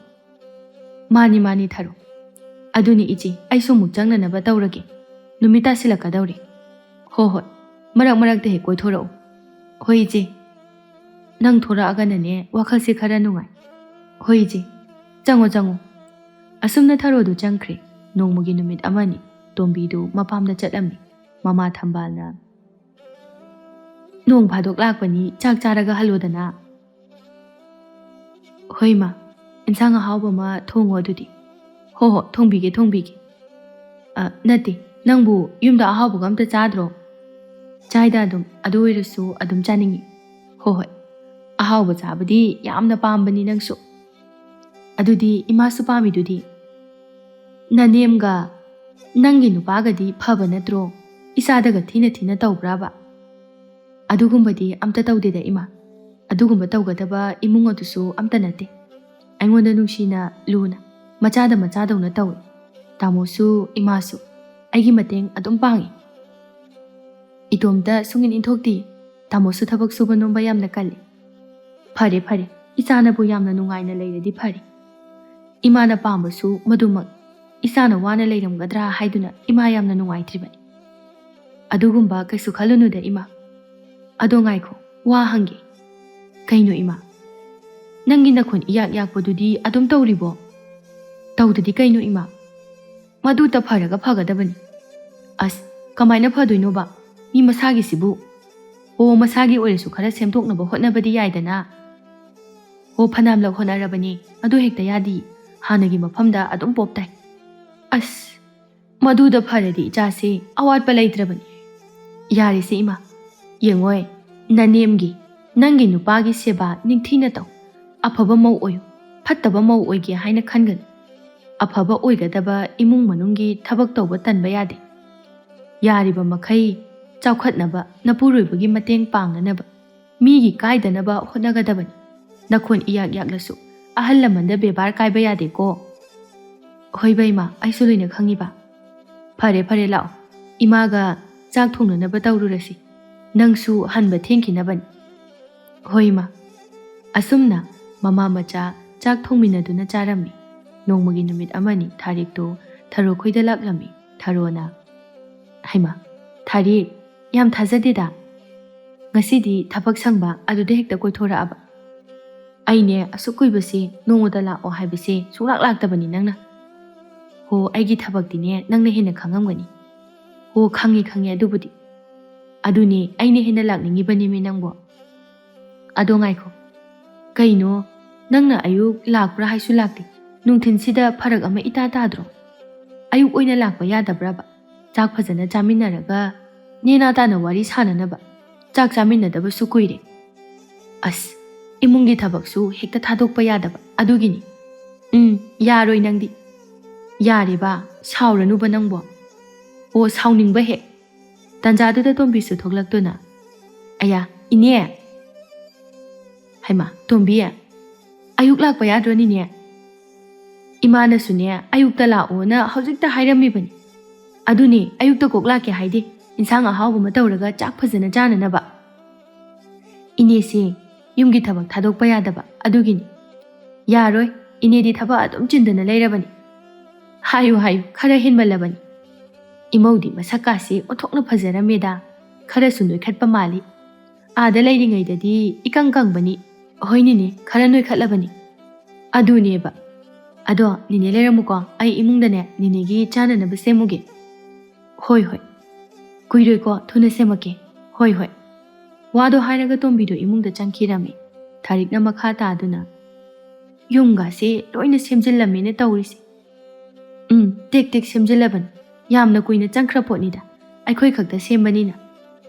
ꯃꯥꯅꯤ ꯃꯥꯅꯤ ꯊꯥꯔꯣ ꯑꯗꯨꯅꯤ ꯏꯆꯦ ꯑꯩꯁꯨ ꯑꯃꯨꯛ ꯆꯪꯅꯅꯕ ꯇꯧꯔꯒꯦ ꯅꯨꯃꯤꯠ ꯇꯥꯁꯤꯜꯂꯛꯀꯗꯧꯔꯤ ꯍꯣꯏ ꯃꯔꯛ ꯃꯔꯛꯇ ꯍꯦꯛ ꯀꯣꯏꯊꯣꯔꯛꯎ ꯍꯣꯏ ꯏꯆꯦ ꯅꯪ ꯊꯣꯔꯛꯑꯒꯅꯅꯦ ꯋꯥꯈꯜꯁꯦ ꯈꯔ ꯅꯨꯡꯉꯥꯏ ꯍꯣꯏ ꯏꯆꯦ ꯆꯪꯉꯣ ꯆꯪꯉꯣ ꯑꯁꯨꯝꯅ ꯊꯔꯣꯗꯨ ꯆꯪꯈ꯭ꯔꯦ ꯅꯣꯡꯃꯒꯤ ꯅꯨꯃꯤꯠ ꯑꯃꯅꯤ ꯇꯣꯝꯕꯤꯗꯨ ꯃꯄꯥꯝꯗ ꯆꯠꯂꯝꯃꯤ ꯃꯃꯥ ꯊꯝꯕꯥꯜꯅ ꯅꯣꯡ ꯐꯥꯗꯣꯛ ꯂꯥꯛꯄꯅꯤ ꯆꯥꯛ ꯆꯥꯔꯒ ꯍꯜꯂꯣꯗꯅ ꯍꯣꯏ ꯃꯥ ꯏꯟꯁꯥꯡ ꯑꯍꯥꯎꯕ ꯑꯃ ꯊꯣꯡꯉꯣ ꯑꯗꯨꯗꯤ ꯍꯣꯏ ꯊꯣꯡꯕꯤꯒꯦ ꯅꯠꯇꯦ ꯅꯪꯕꯨ ꯌꯨꯝꯗ ꯑꯍꯥꯎꯕꯒ ꯑꯝꯇ ꯆꯥꯗ꯭ꯔꯣ ꯆꯥꯏꯗ ꯑꯗꯨ ꯑꯣꯏꯔꯁꯨ ꯑꯗꯨꯝ ꯆꯥꯅꯤꯡꯉꯤ ꯍꯣꯏ ꯑꯍꯥꯎꯕ ꯆꯥꯕꯗꯤ ꯌꯥꯝꯅ ꯄꯥꯝꯕꯅꯤ ꯅꯪꯁꯨ ꯑꯗꯨꯗꯤ ꯏꯃꯥꯁꯨ ꯄꯥꯝꯃꯤꯗꯨꯗꯤ ꯅꯅꯦꯝꯒ ꯅꯪꯒꯤ ꯅꯨꯄꯥꯒꯗꯤ ꯐꯕ ꯅꯠꯇ꯭ꯔꯣ ꯏꯆꯥꯗꯒ ꯊꯤꯅ ꯊꯤꯅ ꯇꯧꯕ꯭ꯔꯥꯕ ꯑꯗꯨꯒꯨꯝꯕꯗꯤ ꯑꯝꯇ ꯇꯧꯗꯦꯗ ꯏꯃꯥ ꯑꯗꯨꯒꯨꯝꯕ ꯇꯧꯒꯗꯕ ꯏꯃꯨꯡ ꯑꯗꯨꯁꯨ ꯑꯝꯇ ꯅꯠꯇꯦ ꯑꯩꯉꯣꯟꯗ ꯅꯨꯡꯁꯤꯅ ꯂꯨꯅ ꯃꯆꯥꯗ ꯃꯆꯥꯗꯧꯅ ꯇꯧꯏ ꯇꯥꯃꯣꯁꯨ ꯏꯃꯥꯁꯨ ꯑꯩꯒꯤ ꯃꯇꯦꯡ ꯑꯗꯨꯝ ꯄꯥꯡꯏ ꯏꯇꯣꯝꯇ ꯁꯨꯡꯏꯟ ꯏꯟꯊꯣꯛꯇꯦ ꯇꯥꯃꯣꯁꯨ ꯊꯕꯛ ꯁꯨꯕ ꯅꯣꯝꯕ ꯌꯥꯝꯅ ꯀꯜꯂꯤ ꯐꯔꯦ ꯏꯆꯥꯅꯕꯨ ꯌꯥꯝꯅ ꯅꯨꯡꯉꯥꯏꯅ ꯂꯩꯔꯗꯤ ꯐꯔꯦ ꯏꯃꯥꯅ ꯄꯥꯝꯕꯁꯨ ꯃꯗꯨꯃꯛ ꯏꯆꯥꯅ ꯋꯥꯅ ꯂꯩꯔꯝꯒꯗ꯭ꯔꯥ ꯍꯥꯏꯗꯨꯅ ꯏꯃꯥ ꯌꯥꯝꯅ ꯅꯨꯡꯉꯥꯏꯇ꯭ꯔꯤꯕꯅꯤ ꯑꯗꯨꯒꯨꯝꯕ ꯀꯩꯁꯨ ꯈꯜꯂꯨꯅꯨꯗ ꯏꯃꯥ ꯑꯗꯣ ꯉꯥꯏꯈꯣ ꯋꯥ ꯍꯪꯒꯦ ꯀꯩꯅꯣ ꯏꯃꯥ ꯅꯪꯒꯤ ꯅꯈꯣꯟ ꯏꯌꯥꯛ ꯌꯥꯛꯄꯗꯨꯗꯤ ꯑꯗꯨꯝ ꯇꯧꯔꯤꯕꯣ ꯇꯧꯗꯗꯤ ꯀꯩꯅꯣ ꯏꯃꯥ ꯃꯗꯨꯇ ꯐꯔꯒ ꯐꯒꯗꯕꯅꯤ ꯑꯁ ꯀꯃꯥꯏꯅ ꯐꯗꯣꯏꯅꯣꯕ ꯃꯤ ꯃꯁꯥꯒꯤꯁꯤꯕꯨ ꯑꯣ ꯃꯁꯥꯒꯤ ꯑꯣꯏꯔꯁꯨ ꯈꯔ ꯁꯦꯝꯗꯣꯛꯅꯕ ꯍꯣꯠꯅꯕꯗꯤ ꯌꯥꯏꯗꯅ ꯑꯣ ꯐꯅꯌꯥꯝꯂꯛ ꯍꯣꯠꯅꯔꯕꯅꯤ ꯑꯗꯨ ꯍꯦꯛꯇ ꯌꯥꯗꯤ ꯍꯥꯟꯅꯒꯤ ꯃꯐꯝꯗ ꯑꯗꯨꯝ ꯄꯣꯞ ꯇꯥꯏ ꯑꯁ ꯃꯗꯨꯗ ꯐꯔꯗꯤ ꯏꯆꯥꯁꯤ ꯑꯋꯥꯠꯄ ꯂꯩꯇ꯭ꯔꯕꯅꯤ ꯌꯥꯔꯤꯁꯦ ꯏꯃꯥ ꯌꯦꯡꯉꯣꯏ ꯅꯅꯦꯝꯒꯤ ꯅꯪꯒꯤ ꯅꯨꯄꯥꯒꯤ ꯁꯦꯕꯥ ꯅꯤꯡꯊꯤꯅ ꯇꯧ ꯑꯐꯕ ꯃꯧ ꯑꯣꯏꯌꯨ ꯐꯠꯇꯕ ꯃꯧ ꯑꯣꯏꯒꯦ ꯍꯥꯏꯅ ꯈꯟꯒꯅꯨ ꯑꯐꯕ ꯑꯣꯏꯒꯗꯕ ꯏꯃꯨꯡ ꯃꯅꯨꯡꯒꯤ ꯊꯕꯛ ꯇꯧꯕ ꯇꯟꯕ ꯌꯥꯗꯦ ꯌꯥꯔꯤꯕ ꯃꯈꯩ ꯆꯥꯎꯈꯠꯅꯕ ꯅꯄꯨꯔꯣꯏꯕꯒꯤ ꯃꯇꯦꯡ ꯄꯥꯡꯅꯅꯕ ꯃꯤꯒꯤ ꯀꯥꯏꯗꯅꯕ ꯍꯣꯠꯅꯒꯗꯕꯅꯤ ꯅꯈꯣꯟ ꯏꯌꯥꯛ ꯌꯥꯛꯂꯁꯨ ꯑꯍꯜ ꯂꯃꯟꯗ ꯕꯦꯕꯥꯔ ꯀꯥꯏꯕ ꯌꯥꯗꯦꯀꯣ ꯍꯣꯏꯕ ꯏꯃꯥ ꯑꯩꯁꯨ ꯂꯣꯏꯅ ꯈꯪꯉꯤꯕ ꯐꯔꯦ ꯂꯥꯛꯑꯣ ꯏꯃꯥꯒ ꯆꯥꯛ ꯊꯣꯡꯅꯅꯕ ꯇꯧꯔꯨꯔꯁꯤ ꯅꯪꯁꯨ ꯍꯟꯕ ꯊꯦꯡꯈꯤꯅꯕꯅꯤ ꯍꯣꯏ ꯏꯃꯥ ꯑꯁꯨꯝꯅ ꯃꯃꯥ ꯃꯆꯥ ꯆꯥꯛ ꯊꯣꯡꯃꯤꯟꯅꯗꯨꯅ ꯆꯥꯔꯝꯃꯤ ꯅꯣꯡꯃꯒꯤ ꯅꯨꯃꯤꯠ ꯑꯃꯅꯤ ꯊꯥꯔꯤꯛꯇꯨ ꯊꯔꯣ ꯈꯣꯏꯗ ꯂꯥꯛꯂꯝꯃꯤ ꯊꯔꯣꯅ ꯍꯩꯃꯥ ꯊꯥꯔꯤꯛ ꯌꯥꯝ ꯊꯥꯖꯗꯦꯗ ꯉꯁꯤꯗꯤ ꯊꯕꯛ ꯁꯪꯕ ꯑꯗꯨꯗ ꯍꯦꯛꯇ ꯀꯣꯏꯊꯣꯔꯛꯑꯕ ꯑꯩꯅꯦ ꯑꯁꯨꯛ ꯀꯨꯏꯕꯁꯤ ꯅꯣꯡꯃꯗ ꯂꯥꯛꯑꯣ ꯍꯥꯏꯕꯁꯦ ꯁꯨꯡꯂꯥꯛ ꯂꯥꯛꯇꯕꯅꯤ ꯅꯪꯅ ꯍꯣ ꯑꯩꯒꯤ ꯊꯕꯛꯇꯤꯅꯦ ꯅꯪꯅ ꯍꯦꯟꯅ ꯈꯪꯉꯝꯒꯅꯤ ꯍꯣ ꯈꯪꯉꯦ ꯑꯗꯨꯕꯨꯗꯤ ꯑꯗꯨꯅꯦ ꯑꯩꯅ ꯍꯦꯟꯅ ꯂꯥꯛꯅꯤꯡꯉꯤꯕꯅꯤꯃꯤ ꯅꯪꯕꯣ ꯑꯗꯣ ꯉꯥꯏꯈꯣ ꯀꯩꯅꯣ ꯅꯪꯅ ꯑꯌꯨꯛ ꯂꯥꯛꯄ꯭ꯔꯥ ꯍꯥꯏꯁꯨ ꯂꯥꯛꯇꯦ ꯅꯨꯡꯊꯤꯟꯁꯤꯗ ꯐꯔꯛ ꯑꯃ ꯏꯇꯥ ꯇꯥꯗ꯭ꯔꯣ ꯑꯌꯨꯛ ꯑꯣꯏꯅ ꯂꯥꯛꯄ ꯌꯥꯗꯕ꯭ꯔꯕ ꯆꯥꯛ ꯐꯖꯅ ꯆꯥꯃꯤꯟꯅꯔꯒ ꯅꯦꯅꯥ ꯇꯥꯅ ꯋꯥꯔꯤ ꯁꯥꯅꯅꯕ ꯆꯥꯛ ꯆꯥꯃꯤꯟꯅꯗꯕꯁꯨ ꯀꯨꯏꯔꯦ ꯑꯁ ꯏꯃꯨꯡꯒꯤ ꯊꯕꯛꯁꯨ ꯍꯦꯛꯇ ꯊꯥꯗꯣꯛꯄ ꯌꯥꯗꯕ ꯑꯗꯨꯒꯤꯅꯤ ꯌꯥꯔꯣꯏ ꯅꯪꯗꯤ ꯌꯥꯔꯦꯕ ꯁꯥꯎꯔꯅꯨꯕ ꯅꯪꯕꯣ ꯑꯣ ꯁꯥꯎꯅꯤꯡꯕ ꯍꯦꯛ ꯇꯟꯖꯥꯗꯨꯗ ꯇꯣꯝꯕꯤꯁꯨ ꯊꯣꯛꯂꯛꯇꯨꯅ ꯑꯌꯥ ꯏꯅꯦ ꯍꯩꯃꯥ ꯇꯣꯝꯕꯤ ꯑꯌꯨꯛ ꯂꯥꯛꯄ ꯌꯥꯗ꯭ꯔꯣꯅꯤꯅꯦ ꯏꯃꯥꯅꯁꯨꯅꯦ ꯑꯌꯨꯛꯇ ꯂꯥꯛꯑꯣꯅ ꯍꯧꯖꯤꯛꯇ ꯍꯥꯏꯔꯝꯃꯤꯕꯅꯤ ꯑꯗꯨꯅꯦ ꯑꯌꯨꯛꯇ ꯀꯣꯛ ꯂꯥꯛꯀꯦ ꯍꯥꯏꯗꯦ ꯏꯟꯁꯥꯡ ꯑꯍꯥꯎꯕ ꯑꯃ ꯇꯧꯔꯒ ꯆꯥꯛ ꯐꯖꯅ ꯆꯥꯅꯅꯕ ꯏꯅꯦꯁꯤ ꯌꯨꯝꯒꯤ ꯊꯕꯛ ꯊꯥꯗꯣꯛꯄ ꯌꯥꯗꯕ ꯑꯗꯨꯒꯤꯅꯤ ꯌꯥꯔꯣꯏ ꯏꯅꯦꯗꯤ ꯊꯕꯛ ꯑꯗꯨꯝ ꯆꯤꯟꯗꯅ ꯂꯩꯔꯕꯅꯤ ꯍꯥꯏꯌꯨ ꯈꯔ ꯍꯦꯟꯃꯜꯂꯕꯅꯤ ꯏꯃꯧꯗꯤ ꯃꯁꯛꯀꯥꯁꯤ ꯑꯣꯟꯊꯣꯛꯅ ꯐꯖꯔꯝꯃꯦꯗ ꯈꯔꯁꯨ ꯅꯣꯏꯈꯠꯄ ꯃꯥꯜꯂꯤ ꯑꯥꯗ ꯂꯩꯔꯤꯉꯩꯗꯗꯤ ꯏꯀꯪ ꯀꯪꯕꯅꯤ ꯍꯣꯏꯅꯤꯅꯦ ꯈꯔ ꯅꯣꯏꯈꯠꯂꯕꯅꯤ ꯑꯗꯨꯅꯦꯕ ꯑꯗꯣ ꯅꯤꯅꯦ ꯂꯩꯔꯝꯃꯨꯀꯣ ꯑꯩ ꯏꯃꯨꯡꯗꯅꯦ ꯅꯤꯅꯦꯒꯤ ꯆꯥꯅꯅꯕ ꯁꯦꯝꯃꯨꯒꯦ ꯍꯣꯏ ꯀꯨꯏꯔꯣꯏꯀꯣ ꯊꯨꯅ ꯁꯦꯝꯃꯛꯀꯦ ꯍꯣꯏ ꯋꯥꯗꯣ ꯍꯥꯏꯔꯒ ꯇꯣꯝꯕꯤꯗꯣ ꯏꯃꯨꯡꯗ ꯆꯪꯈꯤꯔꯝꯃꯤ ꯊꯥꯔꯤꯛꯅ ꯃꯈꯥ ꯇꯥꯗꯨꯅ ꯌꯨꯝꯒꯥꯁꯦ ꯂꯣꯏꯅ ꯁꯦꯝꯖꯤꯜꯂꯝꯃꯦꯅ ꯇꯧꯔꯤꯁꯦ ꯇꯦꯛ ꯁꯦꯝꯖꯤꯜꯂꯕꯅꯤ ꯌꯥꯝꯅ ꯀꯨꯏꯅ ꯆꯪꯈ꯭ꯔ ꯄꯣꯠꯅꯤꯗ ꯑꯩꯈꯣꯏ ꯈꯛꯇ ꯁꯦꯝꯕꯅꯤꯅ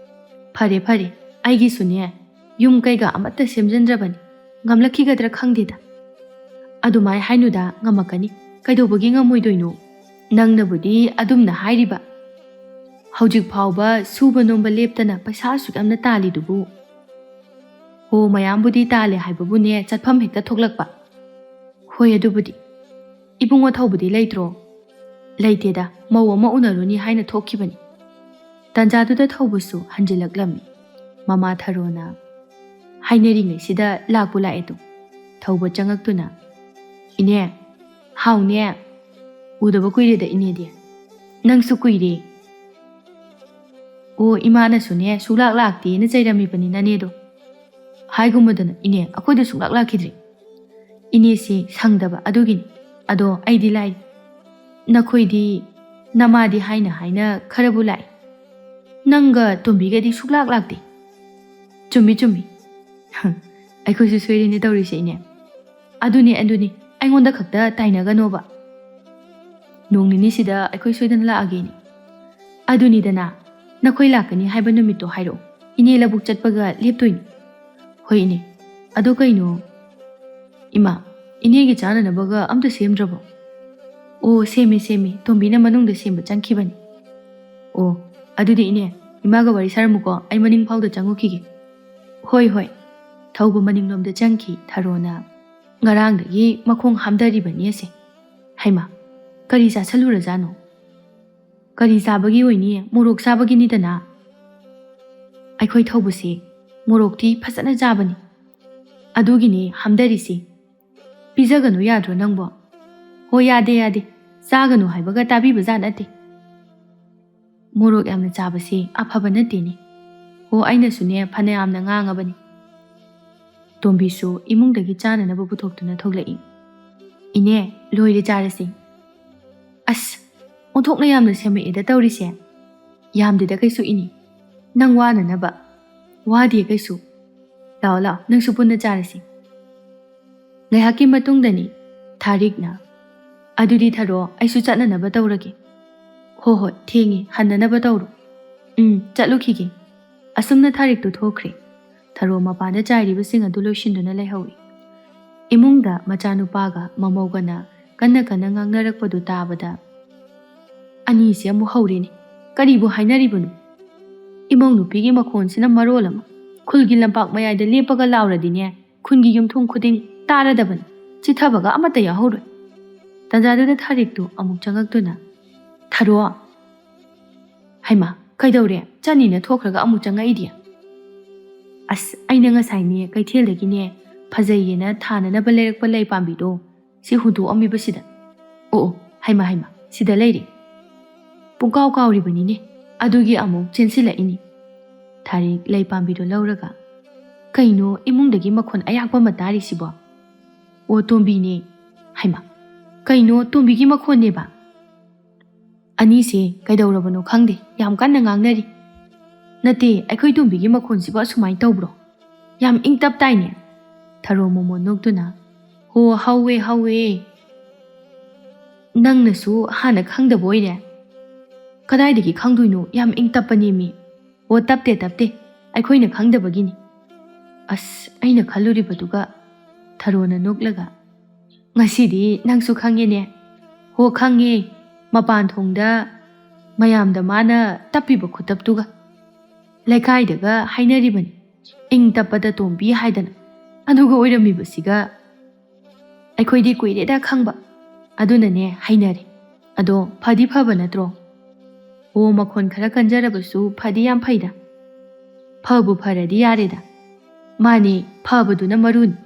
ꯐꯔꯦ ꯑꯩꯒꯤꯁꯨꯅꯦ ꯌꯨꯝ ꯀꯩꯒ ꯑꯃꯠꯇ ꯁꯦꯝꯖꯤꯟꯗ꯭ꯔꯕꯅꯤ ꯉꯝꯂꯛꯈꯤꯒꯗ꯭ꯔꯥ ꯈꯪꯗꯦꯗ ꯑꯗꯨꯃꯥꯏ ꯍꯥꯏꯅꯨꯗ ꯉꯝꯃꯛꯀꯅꯤ ꯀꯩꯗꯧꯕꯒꯤ ꯉꯝꯃꯣꯏꯗꯣꯏꯅꯣ ꯅꯪꯅꯕꯨꯗꯤ ꯑꯗꯨꯝꯅ ꯍꯥꯏꯔꯤꯕ ꯍꯧꯖꯤꯛ ꯐꯥꯎꯕ ꯁꯨꯕ ꯅꯣꯝꯕ ꯂꯦꯞꯇꯅ ꯄꯩꯁꯥ ꯑꯁꯨꯛ ꯌꯥꯝꯅ ꯇꯥꯜꯂꯤꯗꯨꯕꯨ ꯍꯣ ꯃꯌꯥꯝꯕꯨꯗꯤ ꯇꯥꯜꯂꯦ ꯍꯥꯏꯕꯕꯨꯅꯦ ꯆꯠꯐꯝ ꯍꯦꯛꯇ ꯊꯣꯛꯂꯛꯄ ꯍꯣꯏ ꯑꯗꯨꯕꯨꯗꯤ ꯏꯕꯨꯡꯉꯣ ꯊꯧꯕꯗꯤ ꯂꯩꯇ꯭ꯔꯣ ꯂꯩꯇꯦꯗ ꯃꯧ ꯑꯃ ꯎꯅꯔꯨꯅꯤ ꯍꯥꯏꯅ ꯊꯣꯛꯈꯤꯕꯅꯤ ꯇꯥꯟꯖꯥꯗꯨꯗ ꯊꯧꯕꯁꯨ ꯍꯟꯖꯤꯜꯂꯛꯂꯝꯃꯤ ꯃꯃꯥ ꯊꯔꯣꯅ ꯍꯥꯏꯅꯔꯤꯉꯩꯁꯤꯗ ꯂꯥꯛꯄꯨ ꯂꯥꯛꯑꯦꯗꯣ ꯊꯧꯕ ꯆꯪꯉꯛꯇꯨꯅ ꯏꯅꯦ ꯍꯥꯎꯅꯦ ꯎꯗꯕ ꯀꯨꯏꯔꯦꯗ ꯏꯅꯦꯗꯤ ꯅꯪꯁꯨ ꯀꯨꯏꯔꯦ ꯑꯣ ꯏꯃꯥꯅꯁꯨꯅꯦ ꯁꯨꯡꯂꯥꯛ ꯂꯥꯛꯇꯦꯅ ꯆꯩꯔꯝꯃꯤꯕꯅꯤ ꯅꯅꯦꯗꯣ ꯍꯥꯏꯒꯨꯝꯕꯗꯅ ꯏꯅꯦ ꯑꯩꯈꯣꯏꯗ ꯁꯨꯡꯂꯥꯛ ꯂꯥꯛꯈꯤꯗ꯭ꯔꯤ ꯏꯅꯦꯁꯤ ꯁꯪꯗꯕ ꯑꯗꯨꯒꯤꯅꯤ ꯑꯗꯣ ꯑꯩꯗꯤ ꯂꯥꯛꯏ ꯅꯈꯣꯏꯗꯤ ꯅꯃꯥꯗꯤ ꯍꯥꯏꯅ ꯈꯔꯕꯨ ꯂꯥꯛꯏ ꯅꯪꯒ ꯇꯣꯝꯕꯤꯒꯗꯤ ꯁꯨꯡꯂꯥꯛ ꯂꯥꯛꯇꯦ ꯆꯨꯝꯃꯤ ꯑꯩꯈꯣꯏꯁꯨ ꯁꯣꯏꯔꯦꯅꯦ ꯇꯧꯔꯤꯁꯦ ꯏꯅꯦ ꯑꯗꯨꯅꯤ ꯑꯩꯉꯣꯟꯗ ꯈꯛꯇ ꯇꯥꯏꯅꯒꯅꯣꯕ ꯅꯣꯡ ꯅꯤꯅꯤꯁꯤꯗ ꯑꯩꯈꯣꯏ ꯁꯣꯏꯗꯅ ꯂꯥꯛꯑꯒꯦꯅꯤ ꯑꯗꯨꯅꯤꯗꯅ ꯅꯈꯣꯏ ꯂꯥꯛꯀꯅꯤ ꯍꯥꯏꯕ ꯅꯨꯃꯤꯠꯇꯣ ꯍꯥꯏꯔꯛꯑꯣ ꯏꯅꯦ ꯂꯧꯕꯨꯛ ꯆꯠꯄꯒ ꯂꯦꯞꯇꯣꯏꯅꯤ ꯍꯣꯏ ꯏꯅꯦ ꯑꯗꯣ ꯀꯩꯅꯣ ꯏꯃꯥ ꯏꯅꯦꯒꯤ ꯆꯥꯅꯅꯕꯒ ꯑꯝꯇ ꯁꯦꯝꯗ꯭ꯔꯕꯣ ꯑꯣ ꯁꯦꯝꯃꯤ ꯇꯣꯝꯕꯤꯅ ꯃꯅꯨꯡꯗ ꯁꯦꯝꯕ ꯆꯪꯈꯤꯕꯅꯤ ꯑꯣ ꯑꯗꯨꯗꯤ ꯏꯅꯦ ꯏꯃꯥꯒ ꯋꯥꯔꯤ ꯁꯥꯔꯝꯃꯨꯀꯣ ꯑꯩ ꯃꯅꯤꯡ ꯐꯥꯎꯗ ꯆꯪꯉꯨꯈꯤꯒꯦ ꯍꯣꯏ ꯊꯧꯕ ꯃꯅꯤꯡꯂꯣꯝꯗ ꯆꯪꯈꯤ ꯊꯔꯣꯅ ꯉꯔꯥꯡꯗꯒꯤ ꯃꯈꯣꯡ ꯍꯥꯝꯊꯔꯤꯕꯅꯦꯁꯦ ꯍꯩꯃꯥ ꯀꯔꯤ ꯆꯥꯁꯜꯂꯨꯔꯖꯥꯠꯅꯣ ꯀꯔꯤ ꯆꯥꯕꯒꯤ ꯑꯣꯏꯅꯤ ꯃꯣꯔꯣꯛ ꯆꯥꯕꯒꯤꯅꯤꯗꯅ ꯑꯩꯈꯣই ꯊꯧꯕꯁꯦ ꯃꯣꯔꯣꯛꯇꯤ ꯐꯖꯅ ꯆꯥꯕꯅꯤ ꯑꯗꯨꯒꯤꯅꯦ ꯍꯥꯝꯊꯔꯤꯁꯤ ꯄꯤꯖꯒꯅꯨ ꯌꯥꯗ꯭ꯔꯣ ꯅꯪꯕꯣ ꯍꯣꯏ ꯌꯥꯗꯦ ꯆꯥꯒꯅꯨ ꯍꯥꯏꯕꯒ ꯇꯥꯕꯤꯕꯖꯥꯠ ꯅꯠꯇꯦ ꯃꯣꯔꯣꯛ ꯌꯥꯝꯅ ꯆꯥꯕꯁꯦ ꯑꯐꯕ ꯅꯠꯇꯦꯅꯦ ꯍꯣ ꯑꯩꯅꯁꯨꯅꯦ ꯐꯅ ꯌꯥꯝꯅ ꯉꯥꯡꯉꯕꯅꯤ ꯇꯣꯝꯕꯤꯁꯨ ꯏꯃꯨꯡꯗꯒꯤ ꯆꯥꯅꯅꯕ ꯄꯨꯊꯣꯛꯇꯨꯅ ꯊꯣꯛꯂꯛꯏ ꯏꯅꯦ ꯂꯣꯏꯔꯦ ꯆꯥꯔꯁꯤ ꯑꯁ ꯑꯣꯟꯊꯣꯛꯅ ꯌꯥꯝꯅ ꯁꯦꯝꯃꯛꯑꯦꯗ ꯇꯧꯔꯤꯁꯦ ꯌꯥꯝꯗꯦꯗ ꯀꯩꯁꯨ ꯏꯅꯦ ꯅꯪ ꯋꯥꯅꯅꯕ ꯋꯥꯗꯦ ꯀꯩꯁꯨ ꯂꯥꯛꯑꯣ ꯅꯪꯁꯨ ꯄꯨꯟꯅ ꯆꯥꯔꯁꯤ ꯉꯥꯏꯍꯥꯛꯀꯤ ꯃꯇꯨꯡꯗꯅꯤ ꯊꯥꯔꯤꯛꯅ ꯑꯗꯨꯗꯤ ꯊꯔꯣ ꯑꯩꯁꯨ ꯆꯠꯅꯅꯕ ꯇꯧꯔꯒꯦ ꯍꯣꯏ ꯊꯦꯡꯉꯦ ꯍꯟꯅꯅꯕ ꯇꯧꯔꯣ ꯆꯠꯂꯨꯈꯤꯒꯦ ꯑꯁꯨꯝꯅ ꯊꯥꯔꯤꯛꯇꯨ ꯊꯣꯛꯈ꯭ꯔꯦ ꯊꯔꯣ ꯃꯄꯥꯟꯗ ꯆꯥꯏꯔꯤꯕꯁꯤꯡ ꯑꯗꯨ ꯂꯣꯏꯁꯤꯟꯗꯨꯅ ꯂꯩꯍꯧꯏ ꯏꯃꯨꯡꯗ ꯃꯆꯥꯅꯨꯄꯥꯒ ꯃꯃꯧꯒꯅ ꯀꯟꯅ ꯉꯥꯡꯅꯔꯛꯄꯗꯨ ꯇꯥꯕꯗ ꯑꯅꯤꯁꯦ ꯑꯃꯨꯛ ꯍꯧꯔꯦꯅꯦ ꯀꯔꯤꯕꯨ ꯍꯥꯏꯅꯔꯤꯕꯅꯣ ꯏꯃꯧ ꯅꯨꯄꯤꯒꯤ ꯃꯈꯣꯟꯁꯤꯅ ꯃꯔꯣꯜ ꯑꯃ ꯈꯨꯜꯒꯤ ꯂꯝꯄꯥꯛ ꯃꯌꯥꯏꯗ ꯂꯦꯞꯄꯒ ꯂꯥꯎꯔꯗꯤꯅꯦ ꯈꯨꯟꯒꯤ ꯌꯨꯝꯊꯣꯡ ꯈꯨꯗꯤꯡ ꯇꯥꯔꯗꯕꯅꯤ ꯆꯤꯊꯕꯒ ꯑꯃꯠꯇ ꯌꯥꯎꯍꯧꯔꯣꯏ ꯇꯥꯟꯖꯥꯗꯨꯗ ꯊꯥꯔꯤꯛꯇꯨ ꯑꯃꯨꯛ ꯆꯪꯉꯛꯇꯨꯅ ꯊꯔꯣ ꯍꯩꯃꯥ ꯀꯩꯗꯧꯔꯦ ꯆꯠꯅꯤꯅ ꯊꯣꯛꯈ꯭ꯔꯒ ꯑꯃꯨꯛ ꯆꯪꯉꯛꯏꯗꯤ ꯑꯁ ꯑꯩꯅ ꯉꯁꯥꯏꯅꯦ ꯀꯩꯊꯦꯜꯗꯒꯤꯅꯦ ꯐꯖꯩꯌꯦꯅ ꯊꯥꯅꯅꯕ ꯂꯩꯔꯛꯄ ꯂꯩ ꯄꯥꯝꯕꯤꯗꯣ ꯁꯤ ꯍꯨꯟꯗꯣꯛꯑꯝꯃꯤꯕꯁꯤꯗ ꯑꯣ ꯍꯩꯃꯥ ꯁꯤꯗ ꯂꯩꯔꯦ ꯄꯨꯡꯀꯥꯎ ꯀꯥꯎꯔꯤꯕꯅꯤꯅꯦ ꯑꯗꯨꯒꯤ ꯑꯃꯨꯛ ꯆꯦꯟꯁꯤꯜꯂꯛꯏꯅꯤ ꯊꯥꯔꯤꯛ ꯂꯩ ꯄꯥꯝꯕꯤꯗꯣ ꯂꯧꯔꯒ ꯀꯩꯅꯣ ꯏꯃꯨꯡꯗꯒꯤ ꯃꯈꯣꯟ ꯑꯌꯥꯛꯄ ꯑꯃ ꯇꯥꯔꯤꯁꯤꯕꯣ ꯑꯣ ꯇꯣꯝꯕꯤꯅꯦ ꯍꯩꯃꯥ ꯀꯩꯅꯣ ꯇꯣꯝꯕꯤꯒꯤ ꯃꯈꯣꯟꯅꯦꯕ ꯑꯅꯤꯁꯦ ꯀꯩꯗꯧꯔꯕꯅꯣ ꯈꯪꯗꯦ ꯌꯥꯝ ꯀꯟꯅ ꯉꯥꯡꯅꯔꯤ ꯅꯠꯇꯦ ꯑꯩꯈꯣꯏ ꯇꯣꯝꯕꯤꯒꯤ ꯃꯈꯣꯟꯁꯤꯕꯨ ꯑꯁꯨꯃꯥꯏꯅ ꯇꯧꯕ꯭ꯔꯣ ꯌꯥꯝ ꯏꯪ ꯇꯞ ꯇꯥꯏꯅꯦ ꯊꯔꯣ ꯃꯣꯃꯣ ꯅꯣꯛꯇꯨꯅ ꯍꯣ ꯍꯧꯋꯦ ꯅꯪꯅꯁꯨ ꯍꯥꯟꯅ ꯈꯪꯗꯕ ꯑꯣꯏꯔꯦ ꯀꯗꯥꯏꯗꯒꯤ ꯈꯪꯗꯣꯏꯅꯣ ꯌꯥꯝ ꯏꯪ ꯇꯞꯄꯅꯦꯃꯤ ꯑꯣ ꯇꯞꯇꯦ ꯑꯩꯈꯣꯏꯅ ꯈꯪꯗꯕꯒꯤꯅꯤ ꯑꯁ ꯑꯩꯅ ꯈꯜꯂꯨꯔꯤꯕꯗꯨꯒ ꯊꯔꯣꯅ ꯅꯣꯛꯂꯒ ꯉꯁꯤꯗꯤ ꯅꯪꯁꯨ ꯈꯪꯉꯦꯅꯦ ꯍꯣ ꯈꯪꯉꯦ ꯃꯄꯥꯟ ꯊꯣꯡꯗ ꯃꯌꯥꯝꯗ ꯃꯥꯅ ꯇꯞꯄꯤꯕ ꯈꯨꯇꯞꯇꯨꯒ ꯂꯩꯀꯥꯏꯗꯒ ꯍꯥꯏꯅꯔꯤꯕꯅꯤ ꯏꯪ ꯇꯞꯄꯗ ꯇꯣꯝꯕꯤ ꯍꯥꯏꯗꯅ ꯑꯗꯨꯒ ꯑꯣꯏꯔꯝꯃꯤꯕꯁꯤꯒ ꯑꯩꯈꯣꯏꯗꯤ ꯀꯨꯏꯔꯦꯗ ꯈꯪꯕ ꯑꯗꯨꯅꯅꯦ ꯍꯩꯅꯔꯦ ꯑꯗꯣ ꯐꯗꯤ ꯐꯕ ꯅꯠꯇ꯭ꯔꯣ ꯑꯣ ꯃꯈꯣꯟ ꯈꯔ ꯀꯟꯖꯔꯕꯁꯨ ꯐꯗꯤ ꯌꯥꯝ ꯐꯩꯗ ꯐꯕꯨ ꯐꯔꯗꯤ ꯌꯥꯔꯦꯗ ꯃꯥꯅꯦ ꯐꯕꯗꯨꯅ ꯃꯔꯨꯅꯤ